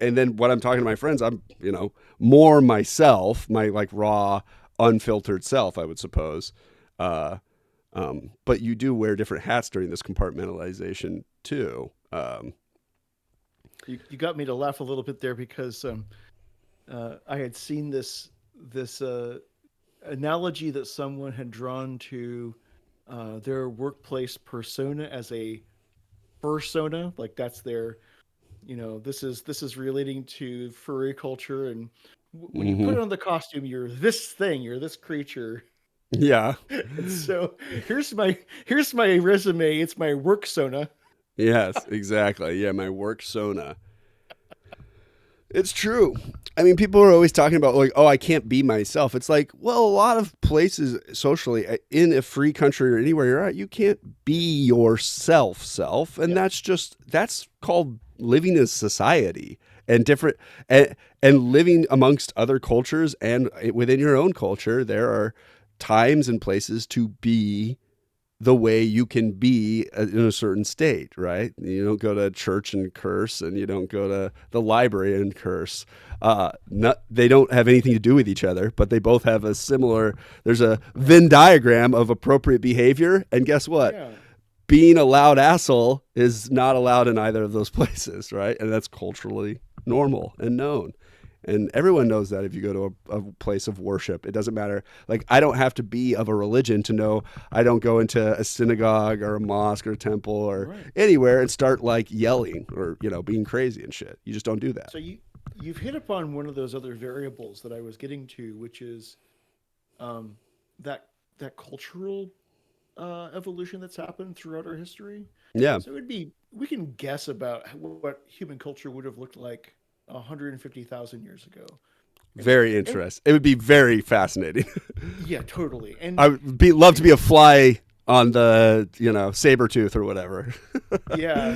S1: and then when I'm talking to my friends, I'm, more myself, my like raw, unfiltered self, I would suppose. Uh, but you do wear different hats during this compartmentalization too.
S2: You got me to laugh a little bit there because I had seen this analogy that someone had drawn to their workplace persona as a fursona, like that's their, this is relating to furry culture, and when you put
S1: Mm-hmm.
S2: on the costume, you're this thing, you're this creature.
S1: Yeah.
S2: And so here's my resume. It's my work sona.
S1: Yes, exactly. Yeah, my work sona. It's true. I mean, people are always talking about like, oh, I can't be myself. It's like, well, a lot of places socially in a free country or anywhere you're at, you can't be yourself, and
S2: Yeah,
S1: that's called living in society and different and, and living amongst other cultures and within your own culture. There are times and places to be the way you can be in a certain state, right? You don't go to church and curse, and you don't go to the library and curse. They don't have anything to do with each other, but they both have a similar. There's a
S2: right.
S1: Venn diagram of appropriate behavior, and guess what?
S2: Yeah.
S1: Being a loud asshole is not allowed in either of those places, right? And that's culturally normal and known. And everyone knows that if you go to a place of worship, it doesn't matter. Like, I don't have to be of a religion to know I don't go into a synagogue or a mosque or a temple or
S2: Right.
S1: anywhere and start like yelling or, being crazy and shit. You just don't do that.
S2: So you've hit upon one of those other variables that I was getting to, which is um, that that cultural evolution that's happened throughout our history.
S1: Yeah.
S2: So it'd be we can guess about what human culture would have looked like 150,000 years ago, and
S1: Very
S2: and
S1: interesting. It would be very fascinating.
S2: yeah, totally,
S1: I
S2: and
S1: would love to be a fly on the, saber tooth or whatever.
S2: yeah,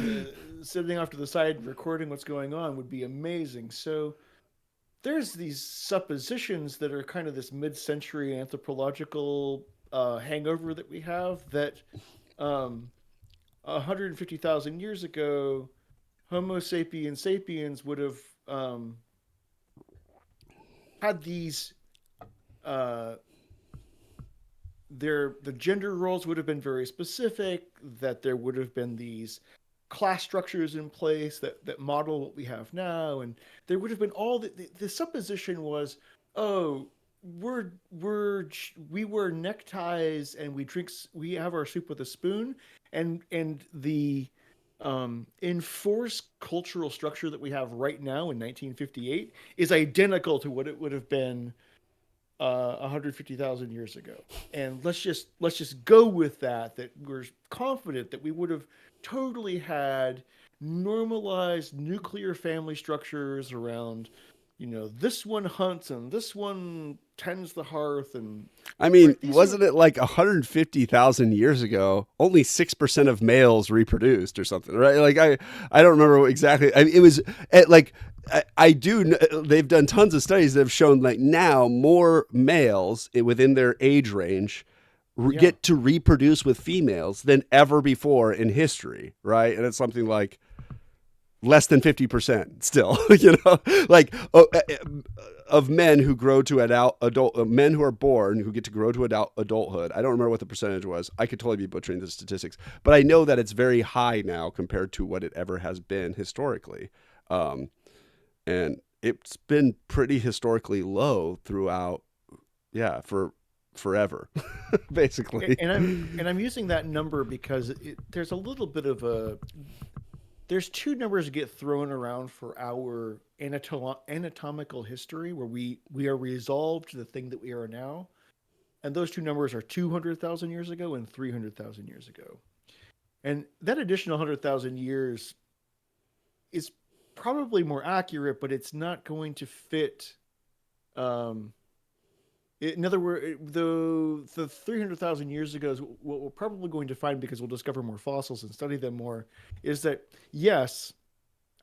S2: sitting off to the side recording what's going on would be amazing. So there's these suppositions that are kind of this mid-century anthropological hangover that we have that um, 150,000 years ago, Homo sapiens sapiens would have um, had these uh, the gender roles would have been very specific, that there would have been these class structures in place that model what we have now, and there would have been all the supposition was, oh, we wear neckties and we have our soup with a spoon, and the enforced cultural structure that we have right now in 1958 is identical to what it would have been 150,000 years ago. And let's just go with that. That we're confident that we would have totally had normalized nuclear family structures around, this one hunts and this one tends the hearth and
S1: I mean,
S2: right these sort of
S1: wasn't it like 150,000 years ago? Only 6% of males reproduced or something, right? Like I don't remember exactly. It was like I do. They've done tons of studies that have shown like now more males within their age range
S2: yeah.
S1: get to reproduce with females than ever before in history, right? And it's something like less than 50% still, like of men who grow to adult men who are born who get to grow to adulthood. I don't remember what the percentage was. I could totally be butchering the statistics, but I know that it's very high now compared to what it ever has been historically. Um, and it's been pretty historically low throughout, yeah, for forever, basically.
S2: And I'm using that number because there's a little bit of a there's two numbers that get thrown around for our anatomical history where we are resolved to the thing that we are now, and those two numbers are 200,000 years ago and 300,000 years ago. And that additional 100,000 years is probably more accurate, but it's not going to fit. Um, in other words, the 300,000 years ago is what we're probably going to find, because we'll discover more fossils and study them more, is that yes,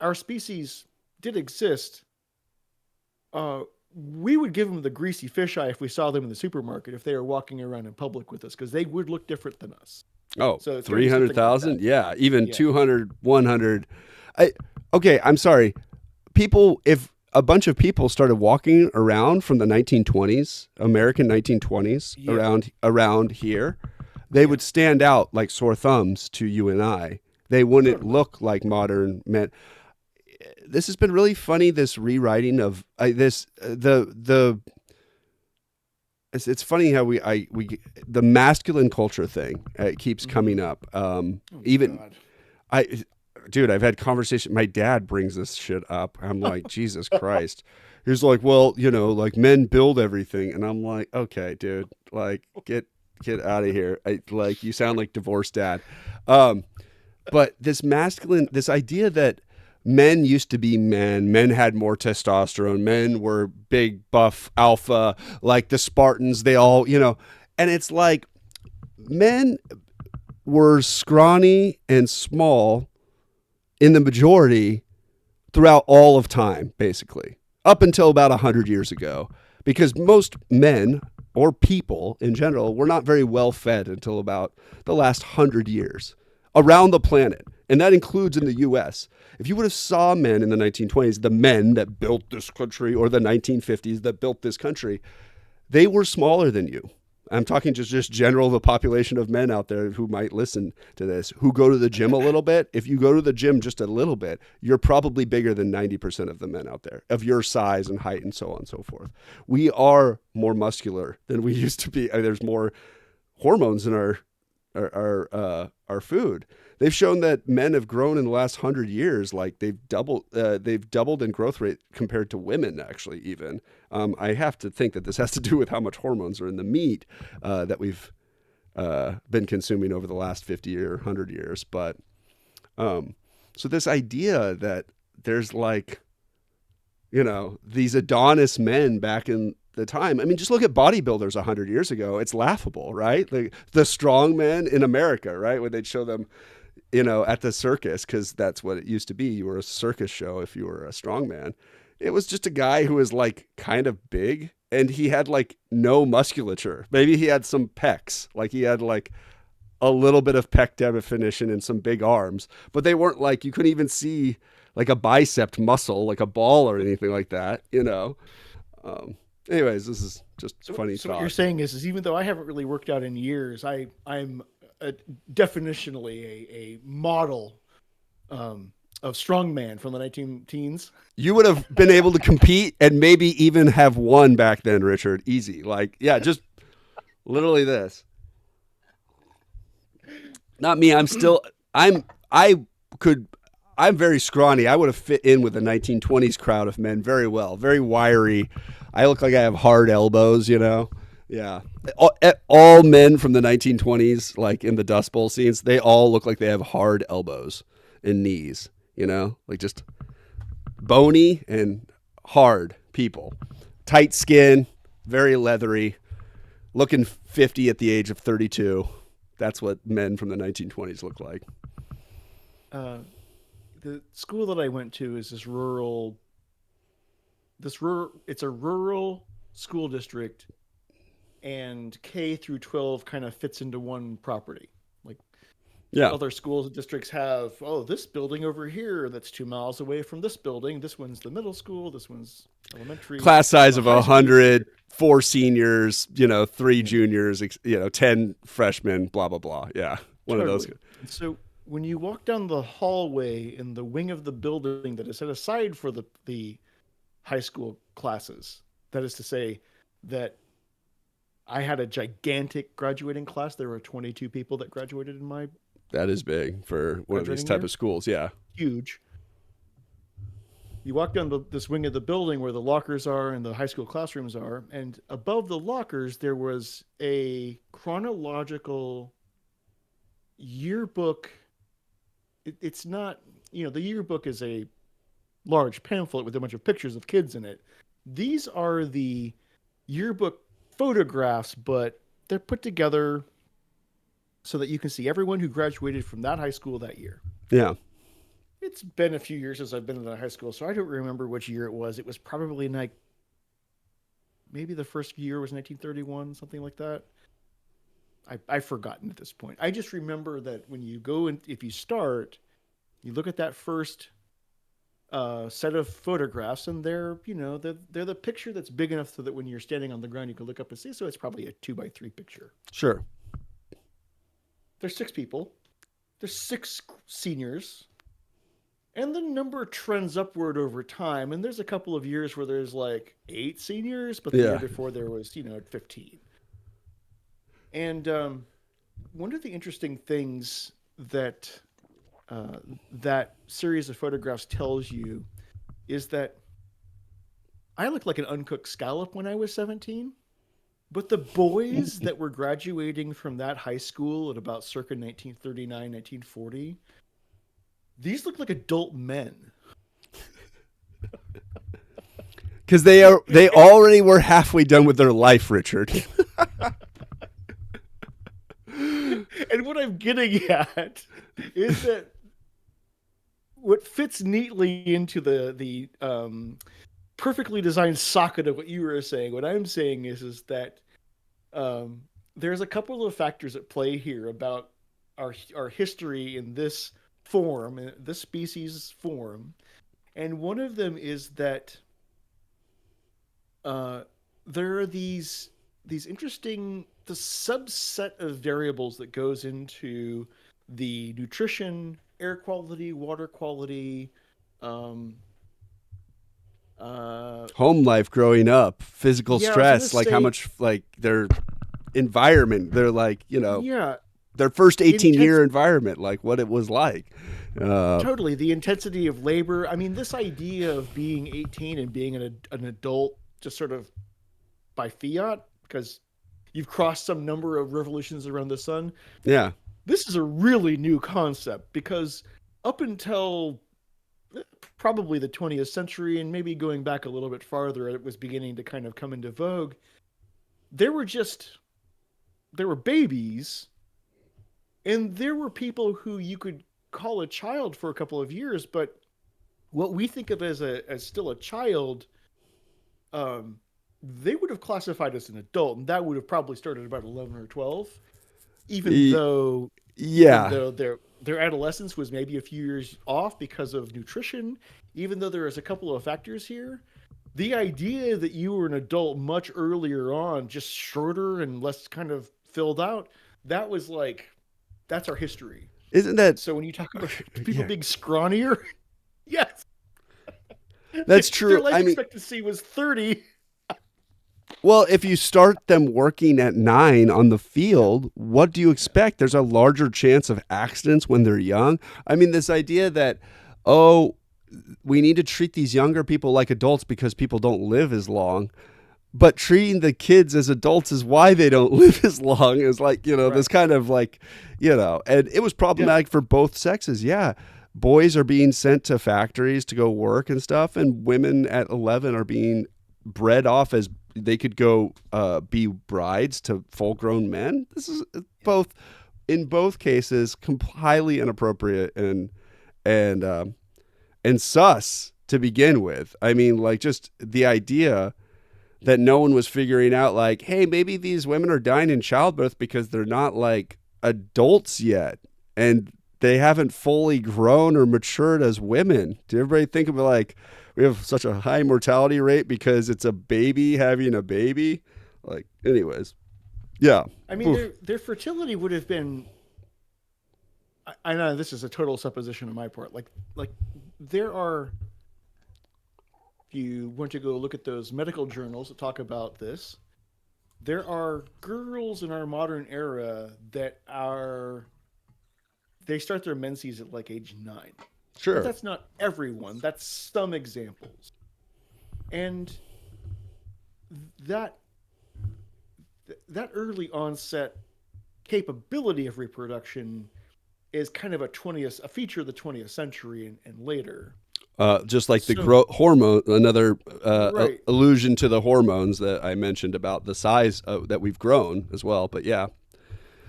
S2: our species did exist. Uh, we would give them the greasy fisheye if we saw them in the supermarket if they were walking around in public with us, because they would look different than us.
S1: Oh,
S2: So it's going to be something like that.
S1: 300,000? Yeah, even
S2: Yeah.
S1: 200, 100. I Okay, I'm sorry. People if a bunch of people started walking around from the 1920s, American 1920s
S2: Yeah.
S1: around here, they
S2: Yeah.
S1: would stand out like sore thumbs to you and I. They wouldn't
S2: Totally.
S1: look like modern men. This has been really funny, this rewriting of this the it's funny how we the masculine culture thing keeps
S2: Mm-hmm.
S1: coming up.
S2: Oh
S1: Even
S2: God.
S1: I, dude, I've had conversation. My dad brings this shit up. I'm like, Jesus Christ. He's like, well, like men build everything, and I'm like, okay, dude, like get out of here. You sound like divorced dad. Um, but this idea that men used to be men. Men had more testosterone. Men were big, buff, alpha, like the Spartans. They all, and it's like men were scrawny and small in the majority throughout all of time, basically, up until about 100 years ago, because most men or people in general were not very well fed until about the last 100 years around the planet. And that includes in the US. If you would have saw men in the 1920s, the men that built this country, or the 1950s that built this country, they were smaller than you. I'm talking just general the population of men out there who might listen to this, who go to the gym a little bit. If you go to the gym just a little bit, you're probably bigger than 90% of the men out there of your size and height and so on and so forth. We are more muscular than we used to be. There's more hormones in our food. They've shown that men have grown in the last 100 years, like they've doubled in growth rate compared to women, actually. Even I have to think that this has to do with how much hormones are in the meat that we've been consuming over the last 50 or 100 years. But so this idea that there's like these Adonis men back in the time. I mean, just look at bodybuilders 100 years ago. It's laughable, right? Like the strong men in America, right? When they'd show them, at the circus, because that's what it used to be. You were a circus show if you were a strong man. It was just a guy who was like kind of big and he had like no musculature. Maybe he had some pecs, like he had like a little bit of pec definition and some big arms, but they weren't like, you couldn't even see like a bicep muscle, like a ball or anything like that. Um, Anyways, this is just funny
S2: So what you're
S1: talk.
S2: saying is even though I haven't really worked out in years, I'm a, definitionally a model of strongman from the 19 teens.
S1: You would have been able to compete and maybe even have won back then, Richard. Easy. Like, yeah, just literally this. Not me. I could, I'm very scrawny. I would have fit in with the 1920s crowd of men very well. Very wiry. I look like I have hard elbows. Yeah. All men from the 1920s, like in the Dust Bowl scenes, they all look like they have hard elbows and knees, like just bony and hard people. Tight skin, very leathery, looking 50 at the age of 32. That's what men from the 1920s look like.
S2: Uh, the school that I went to is it's a rural school district, and K through 12 kind of fits into one property. Like
S1: Yeah.
S2: other schools and districts have, oh, this building over here that's 2 miles away from this building. This one's the middle school. This one's elementary.
S1: Class size
S2: The
S1: of
S2: high school is
S1: 100,
S2: here.
S1: four seniors, three
S2: Yeah,
S1: juniors, 10 freshmen, blah, blah, blah. Yeah. One of those.
S2: totally. And so when you walk down the hallway in the wing of the building that is set aside for the high school classes, that is to say, that I had a gigantic graduating class. There were 22 people that graduated in my
S1: That is big for one of these
S2: graduating
S1: type
S2: year.
S1: of schools. Yeah.
S2: Huge. You walk down this wing of the building where the lockers are and the high school classrooms are, and above the lockers there was a chronological yearbook. It's not, the yearbook is a large pamphlet with a bunch of pictures of kids in it. These are the yearbook photographs, but they're put together so that you can see everyone who graduated from that high school that year.
S1: Yeah.
S2: It's been a few years since I've been in that high school, so I don't remember which year it was. It was probably like maybe the first year was 1931, something like that. I've forgotten at this point. I just remember that when you go and if you start, you look at that first set of photographs, and they're the picture that's big enough so that when you're standing on the ground, you can look up and see. So it's probably a 2 by 3 picture.
S1: Sure.
S2: There's 6 people. There's 6 seniors, and the number trends upward over time. And there's a couple of years where there's like 8 seniors, but the year
S1: Yeah.
S2: before there was 15. And one of the interesting things that uh, that series of photographs tells you is that I looked like an uncooked scallop when I was 17. But the boys that were graduating from that high school at about circa 1939, 1940, these looked like adult men.
S1: Because they already were halfway done with their life, Richard.
S2: And what I'm getting at is that what fits neatly into the perfectly designed socket of what you were saying. What I'm saying is that um, there's a couple of factors at play here about our history in this form, in this species form, and one of them is that uh, there are these interesting the subset of variables that goes into the nutrition, air quality, water quality, um, uh,
S1: Home life growing up, physical
S2: yeah, I was gonna
S1: stress, like how
S2: say,
S1: much like their environment, they're like,
S2: yeah,
S1: their first 18-year
S2: intense,
S1: environment, like what it was like. Uh,
S2: totally the intensity of labor. I mean, this idea of being 18 and being an adult just sort of by fiat because you've crossed some number of revolutions around the sun.
S1: yeah.
S2: This is a really new concept because up until probably the 20th century and maybe going back a little bit farther, it was beginning to kind of come into vogue. There were just there were babies and there were people who you could call a child for a couple of years, but what we think of as still a child, um, they would have classified as an adult, and that would have probably started about 11 or 12. Even
S1: Y-
S2: though even
S1: yeah.
S2: though their adolescence was maybe a few years off because of nutrition, even though there is a couple of factors here, the idea that you were an adult much earlier on, just shorter and less kind of filled out, that was like that's our history.
S1: Isn't that
S2: So when you talk about people
S1: yeah.
S2: being scrawnier, yes,
S1: That's
S2: their
S1: true.
S2: life
S1: I mean,
S2: expectancy was 30.
S1: well, if you start them working at 9 on the field, what do you
S2: Yeah,
S1: expect? There's a larger chance of accidents when they're young. I mean, this idea that, oh, we need to treat these younger people like adults because people don't live as long. But treating the kids as adults is why they don't live as long. Is like, this
S2: right.
S1: kind of like, and it was
S2: Yeah,
S1: problematic for both sexes. Yeah. Boys are being sent to factories to go work and stuff, and women at 11 are being bred off as they could go be brides to full grown men. This is
S2: yeah.
S1: both, in both cases, highly inappropriate and, um, and sus to begin with. I mean, like, just the idea that no one was figuring out, like, hey, maybe these women are dying in childbirth because they're not like adults yet and they haven't fully grown or matured as women. Do everybody think of it like we have such a high mortality rate because it's a baby having a baby? Like, anyways, yeah.
S2: I mean,
S1: Oof.
S2: their fertility would have been. I know this is a total supposition on my part. Like there are. If you want to go look at those medical journals that talk about this, there are girls in our modern era that are they start their menses at like age 9, but
S1: Sure.
S2: that's not everyone. That's some examples, and that that early onset capability of reproduction is kind of a feature of the 20th century and later.
S1: Just like the
S2: So
S1: hormone, another
S2: right.
S1: allusion to the hormones that I mentioned about the size that we've grown as well. But yeah,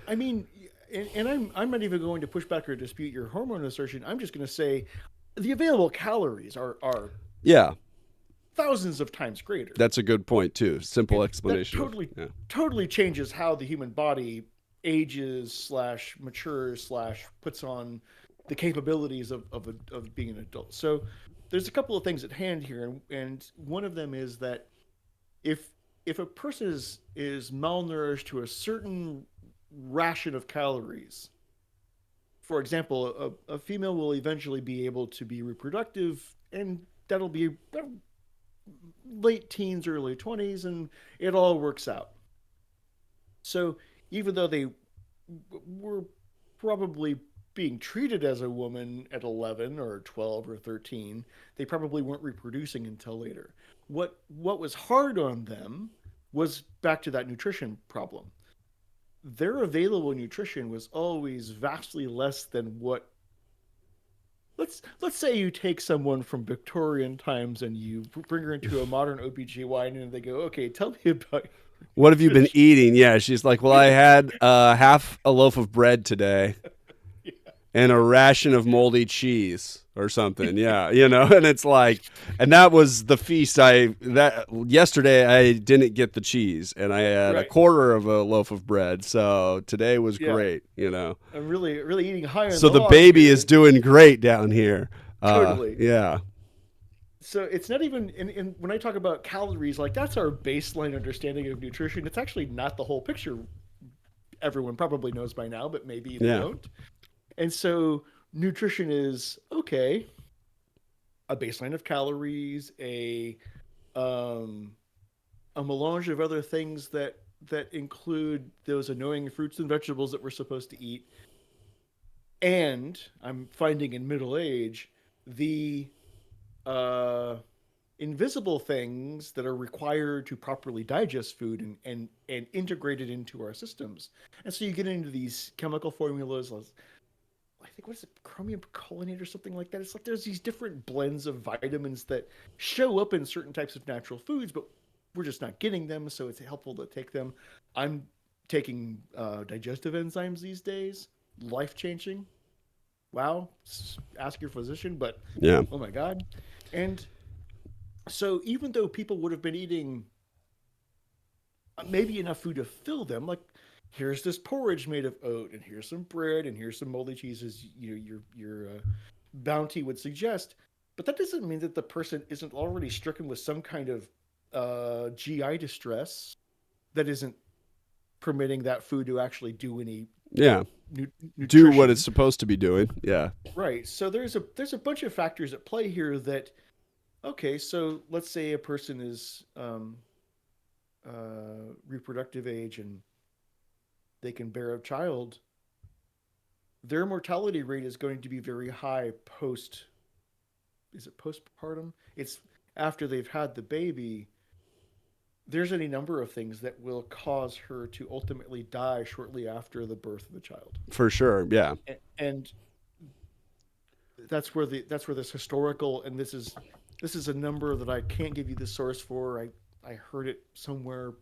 S2: I mean, and I'm not even going to push back or dispute your hormone assertion. I'm just going to say the available calories are
S1: yeah,
S2: thousands of times greater,
S1: that's a good point too. Simple
S2: and that
S1: explanation of
S2: totally
S1: yeah.
S2: totally changes how the human body ages slash matures slash puts on the capabilities of being an adult. So there's a couple of things at hand here, and one of them is that if if a person is malnourished to a certain ration of calories, for example, a female will eventually be able to be reproductive, and that'll be late teens, early 20s, and it all works out. So even though they were probably being treated as a woman at 11 or 12 or 13, they probably weren't reproducing until later. What was hard on them was back to that nutrition problem. Their available nutrition was always vastly less than what let's say you take someone from Victorian times and you bring her into a modern OBGYN and they go, okay, tell me about
S1: What have you been
S2: nutrition.
S1: eating? Yeah, she's like, well, I had half a loaf of bread today and a ration of moldy cheese or something. Yeah, and it's like, and that was the feast. That yesterday I didn't get the cheese, and I had a
S2: Right.
S1: quarter of a loaf of bread. So today was
S2: Yeah.
S1: great.
S2: I'm really eating high on
S1: So
S2: the
S1: the
S2: hog
S1: baby is
S2: here.
S1: doing great down here.
S2: Totally.
S1: Yeah,
S2: So it's not even in when I talk about calories, like that's our baseline understanding of nutrition. It's actually not the whole picture. Everyone probably knows by now, but maybe they
S1: yeah,
S2: don't. And so nutrition is okay, a baseline of calories, um, a melange of other things that include those annoying fruits and vegetables that we're supposed to eat. And I'm finding in middle age the uh, invisible things that are required to properly digest food and integrate it into our systems. And so you get into these chemical formulas. I think what is it, chromium picolinate or something like that. It's like there's these different blends of vitamins that show up in certain types of natural foods, but we're just not getting them. So it's helpful to take them. I'm taking digestive enzymes these days. Life changing. Wow. Ask your physician, but
S1: yeah,
S2: oh my god. And so even though people would have been eating maybe enough food to fill them, like here's this porridge made of oat, and here's some bread, and here's some moldy cheeses, your bounty would suggest. But that doesn't mean that the person isn't already stricken with some kind of GI distress that isn't permitting that food to actually do any
S1: yeah.
S2: nu-
S1: Do what it's
S2: nutrition.
S1: supposed to be doing. Yeah,
S2: Right. So there's a bunch of factors at play here that okay. So let's say a person is reproductive age and they can bear a child, their mortality rate is going to be very high post. Is it postpartum? It's after they've had the baby. There's any number of things that will cause her to ultimately die shortly after the birth of the child,
S1: for sure. Yeah,
S2: and that's where this historical and this is a number that I can't give you the source for. I heard it somewhere,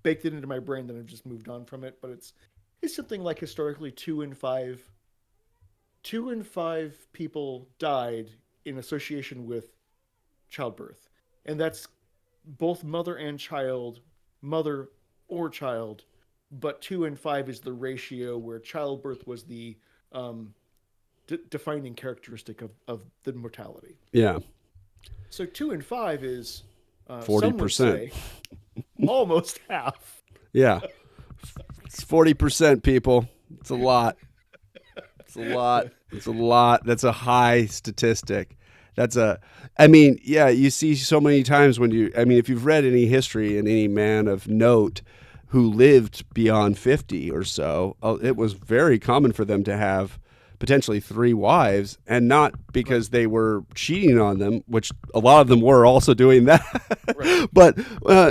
S2: baked it into my brain, then I've just moved on from it. But it's something like historically two in five people died in association with childbirth, and that's both mother and child, mother or child. But two in five is the ratio where childbirth was the um, defining characteristic of the mortality.
S1: yeah.
S2: So two in five is
S1: Forty
S2: some would
S1: percent.
S2: say almost half.
S1: Yeah, it's 40%. People, it's a lot. It's a lot. It's a lot. That's a high statistic. That's a, I mean, yeah, you see so many times I mean, if you've read any history and any man of note who lived beyond 50 or so, it was very common for them to have potentially three wives, and not
S2: Right,
S1: because they were cheating on them, which a lot of them were also doing
S2: right.
S1: that, but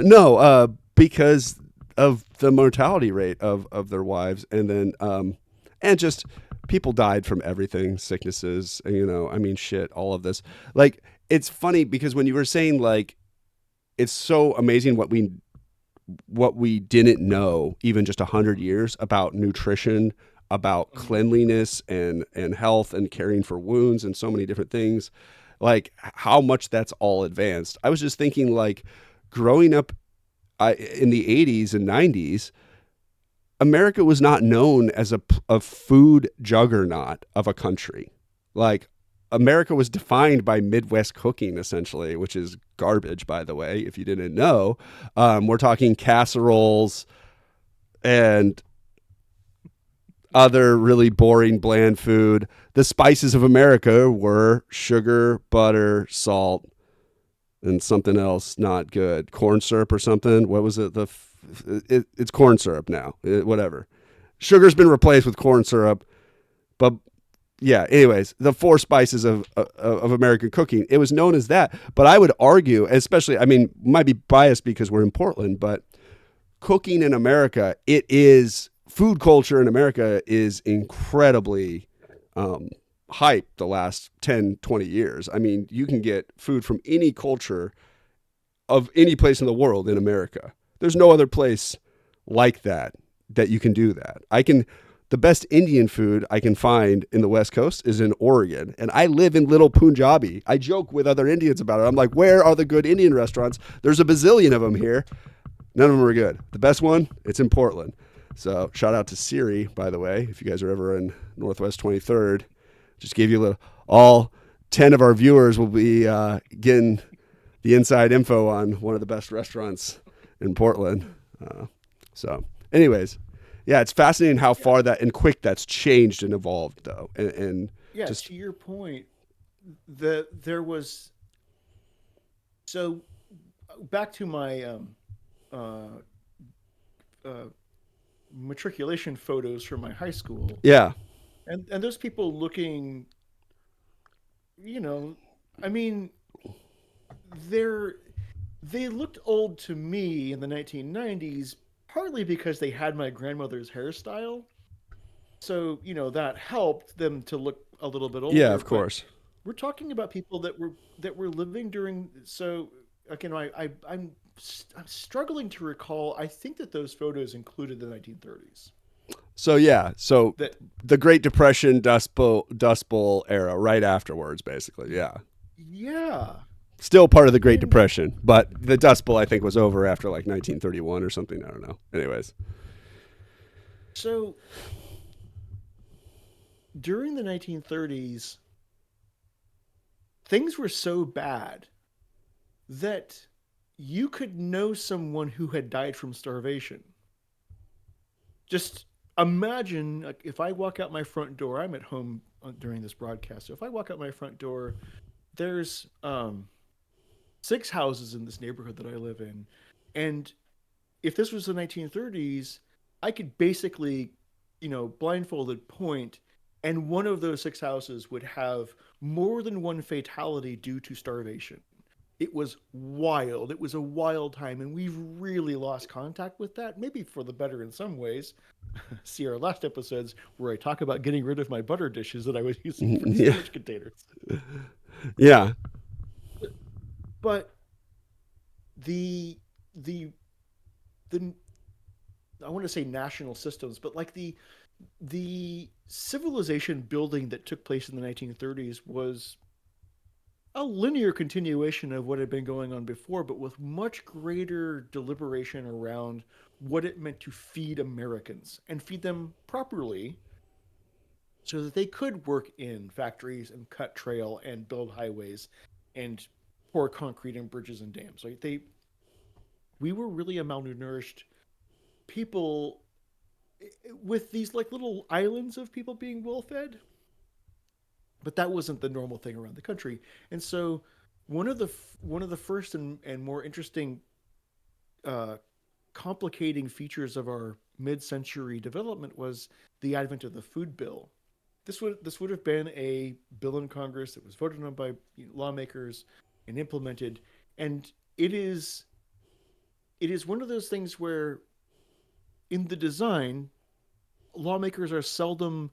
S1: no, because of the mortality rate of their wives, and then and just people died from everything, sicknesses, and I mean, shit, all of this. Like, it's funny because when you were saying, like, it's so amazing what we didn't know even just 100 years about nutrition, about
S2: Mhm.
S1: cleanliness and health and caring for wounds and so many different things, like how much that's all advanced. I was just thinking, like, growing up in the 80s and 90s, America was not known as a food juggernaut of a country. Like, America was defined by Midwest cooking, essentially, which is garbage, by the way, if you didn't know. We're talking casseroles and other really boring, bland food. The spices of America were sugar, butter, salt, and something else not good. Corn syrup or something. What was it? It's corn syrup now. Whatever. Sugar's been replaced with corn syrup, but yeah. Anyways, the four spices of American cooking. It was known as that, but I would argue, especially, I mean, might be biased because we're in Portland, but cooking in America, it is food culture in America is incredibly hype the last 10, 20 years. I mean, you can get food from any culture of any place in the world in America. There's no other place like that you can do that. The best Indian food I can find in the West Coast is in Oregon. And I live in Little Punjabi. I joke with other Indians about it. I'm like, where are the good Indian restaurants? There's a bazillion of them here. None of them are good. The best one, it's in Portland. So shout out to Siri, by the way, if you guys are ever in Northwest 23rd. Just gave you a little, all 10 of our viewers will be getting the inside info on one of the best restaurants in Portland. So anyways, yeah, it's fascinating how far that and quick that's changed and evolved, though. And
S2: Yeah,
S1: just
S2: to your point, there was so back to my uh, uh, matriculation photos from my high school,
S1: yeah,
S2: and those people looking, you know, I mean, they're they looked old to me in the 1990s, partly because they had my grandmother's hairstyle. So, that helped them to look a little bit
S1: yeah,
S2: older,
S1: of
S2: but
S1: course.
S2: we're talking about people that were living during. So again, I'm struggling to recall. I think that those photos included the 1930s.
S1: So yeah, so
S2: That
S1: the Great Depression, Dust Bowl era, right afterwards, basically. Yeah,
S2: Yeah.
S1: still part of the Great
S2: And
S1: Depression, but the Dust Bowl I think was over after like 1931 or something. I don't know. Anyways,
S2: so during the 1930s, things were so bad that you could know someone who had died from starvation. Just imagine, like, if I walk out my front door, I'm at home during this broadcast. So if I walk out my front door, there's six houses in this neighborhood that I live in. And if this was the 1930s, I could basically, blindfolded point, and one of those six houses would have more than one fatality due to starvation. It was wild. It was a wild time, and we've really lost contact with that. Maybe for the better in some ways. See our last episodes where I talk about getting rid of my butter dishes that I was using for
S1: yeah,
S2: sandwich containers.
S1: yeah,
S2: But the the the I want to say national systems, but like the civilization building that took place in the 1930s was a linear continuation of what had been going on before, but with much greater deliberation around what it meant to feed Americans and feed them properly so that they could work in factories and cut trail and build highways and pour concrete and bridges and dams. Like we were really a malnourished people with these like little islands of people being well fed, but that wasn't the normal thing around the country. And so one of the first and more interesting uh, complicating features of our mid-century development was the advent of the food bill. This would have been a bill in Congress that was voted on by lawmakers and implemented, and it is one of those things where in the design lawmakers are seldom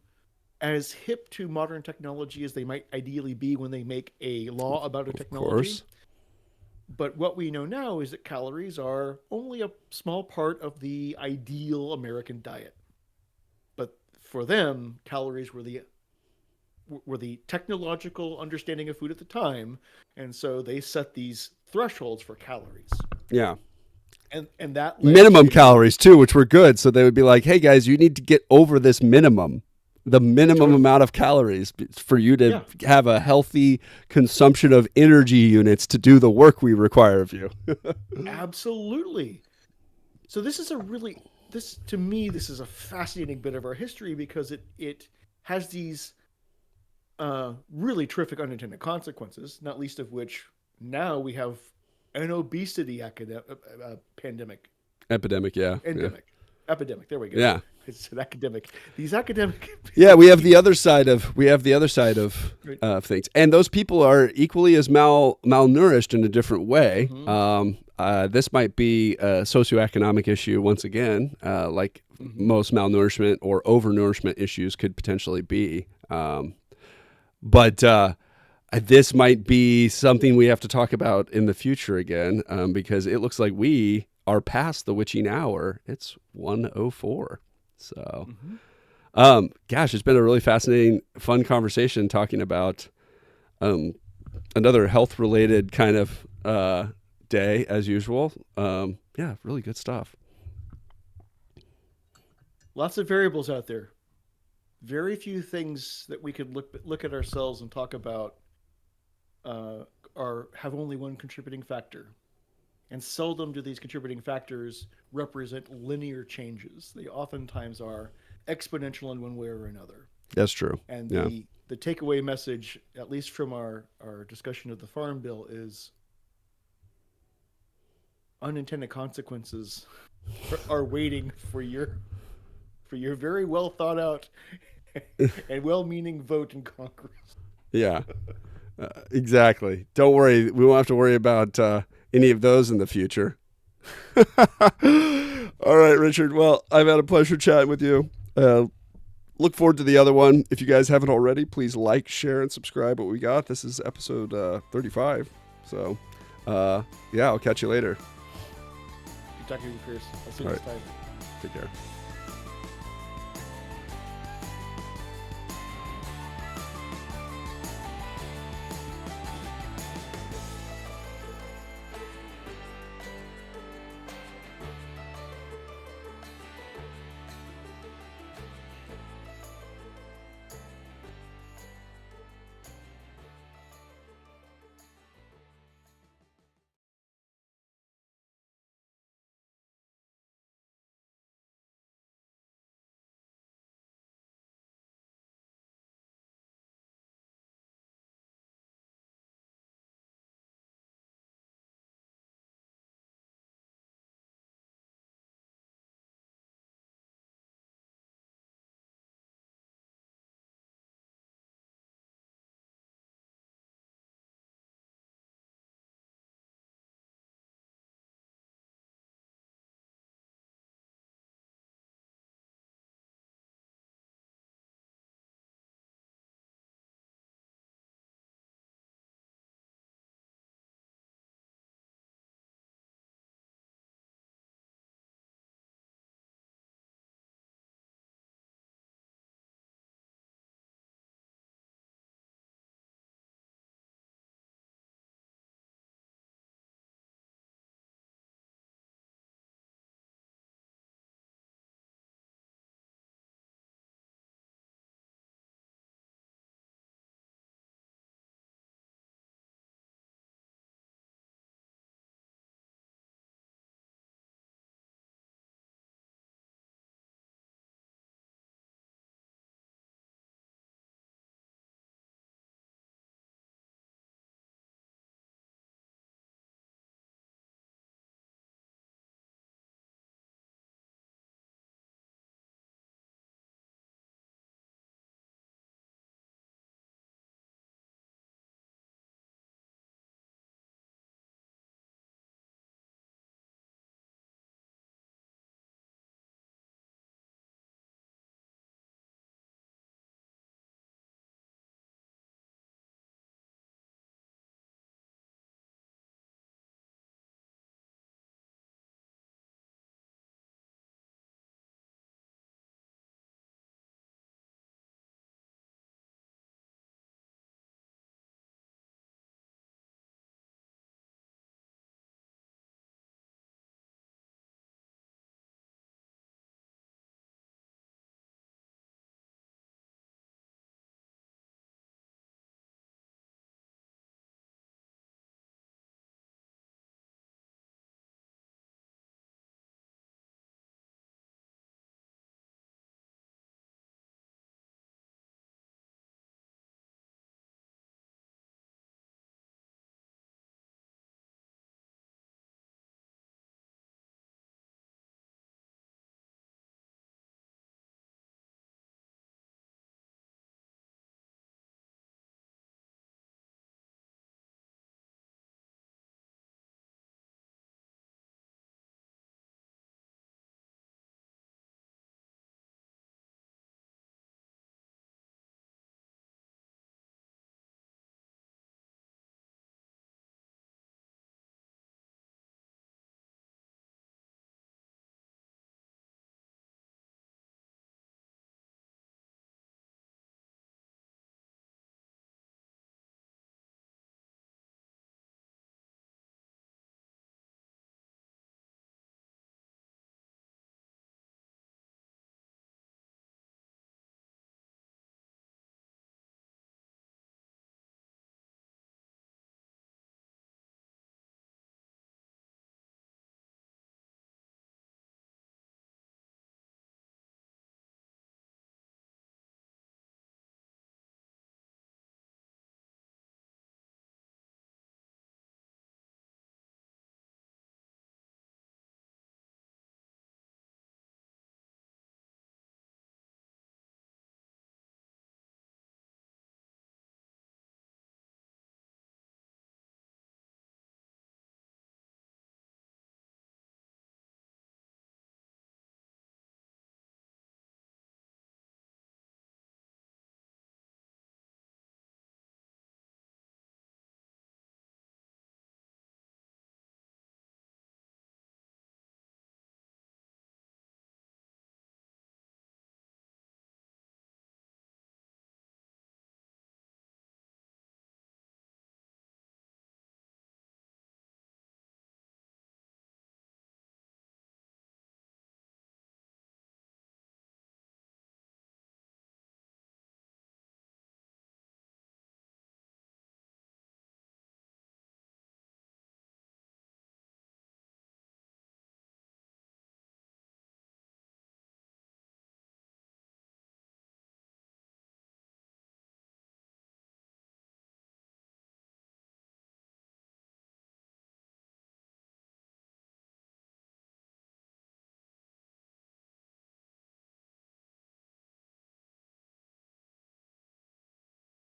S2: as hip to modern technology as they might ideally be when they make a law about a
S1: of
S2: technology.
S1: course.
S2: But what we know now is that calories are only a small part of the ideal American diet. But for them, calories were the technological understanding of food at the time, and so they set these thresholds for calories,
S1: Yeah.
S2: and that led
S1: Minimum
S2: to
S1: calories too, which were good. So they would be like, "Hey guys, you need to get over this minimum, the minimum
S2: totally,
S1: amount of calories for you to
S2: yeah,
S1: have a healthy consumption of energy units to do the work we require of you."
S2: absolutely. So this to me this is a fascinating bit of our history because it has these really terrific unintended consequences, not least of which now we have an obesity pandemic,
S1: Epidemic, yeah, yeah,
S2: endemic, epidemic. There we go.
S1: yeah,
S2: It's an academic. These academic
S1: yeah. We have the other side of
S2: right.
S1: things, and those people are equally as malnourished in a different way.
S2: Mm-hmm.
S1: This might be a socioeconomic issue once again, like
S2: Mm-hmm.
S1: most malnourishment or overnourishment issues could potentially be. But this might be something we have to talk about in the future again, because it looks like we are past the witching hour. It's 1:04. So,
S2: Mm-hmm.
S1: gosh, it's been a really fascinating, fun conversation talking about another health related kind of day as usual. Yeah, really good stuff.
S2: Lots of variables out there. Very few things that we could look at ourselves and talk about uh, are have only one contributing factor. And seldom do these contributing factors represent linear changes. They oftentimes are exponential in one way or another.
S1: That's true.
S2: And
S1: Yeah.
S2: the takeaway message, at least from our discussion of the farm bill, is unintended consequences are waiting for your very well thought out and well meaning vote in Congress.
S1: Yeah. Exactly. Don't worry. We won't have to worry about any of those in the future. All right, Richard. Well, I've had a pleasure chatting with you. Look forward to the other one. If you guys haven't already, please like, share, and subscribe what we got. This is episode 35. So, yeah, I'll catch you later.
S2: Good talking to you, Chris. I'll see
S1: All
S2: you
S1: right.
S2: next time.
S1: Take care.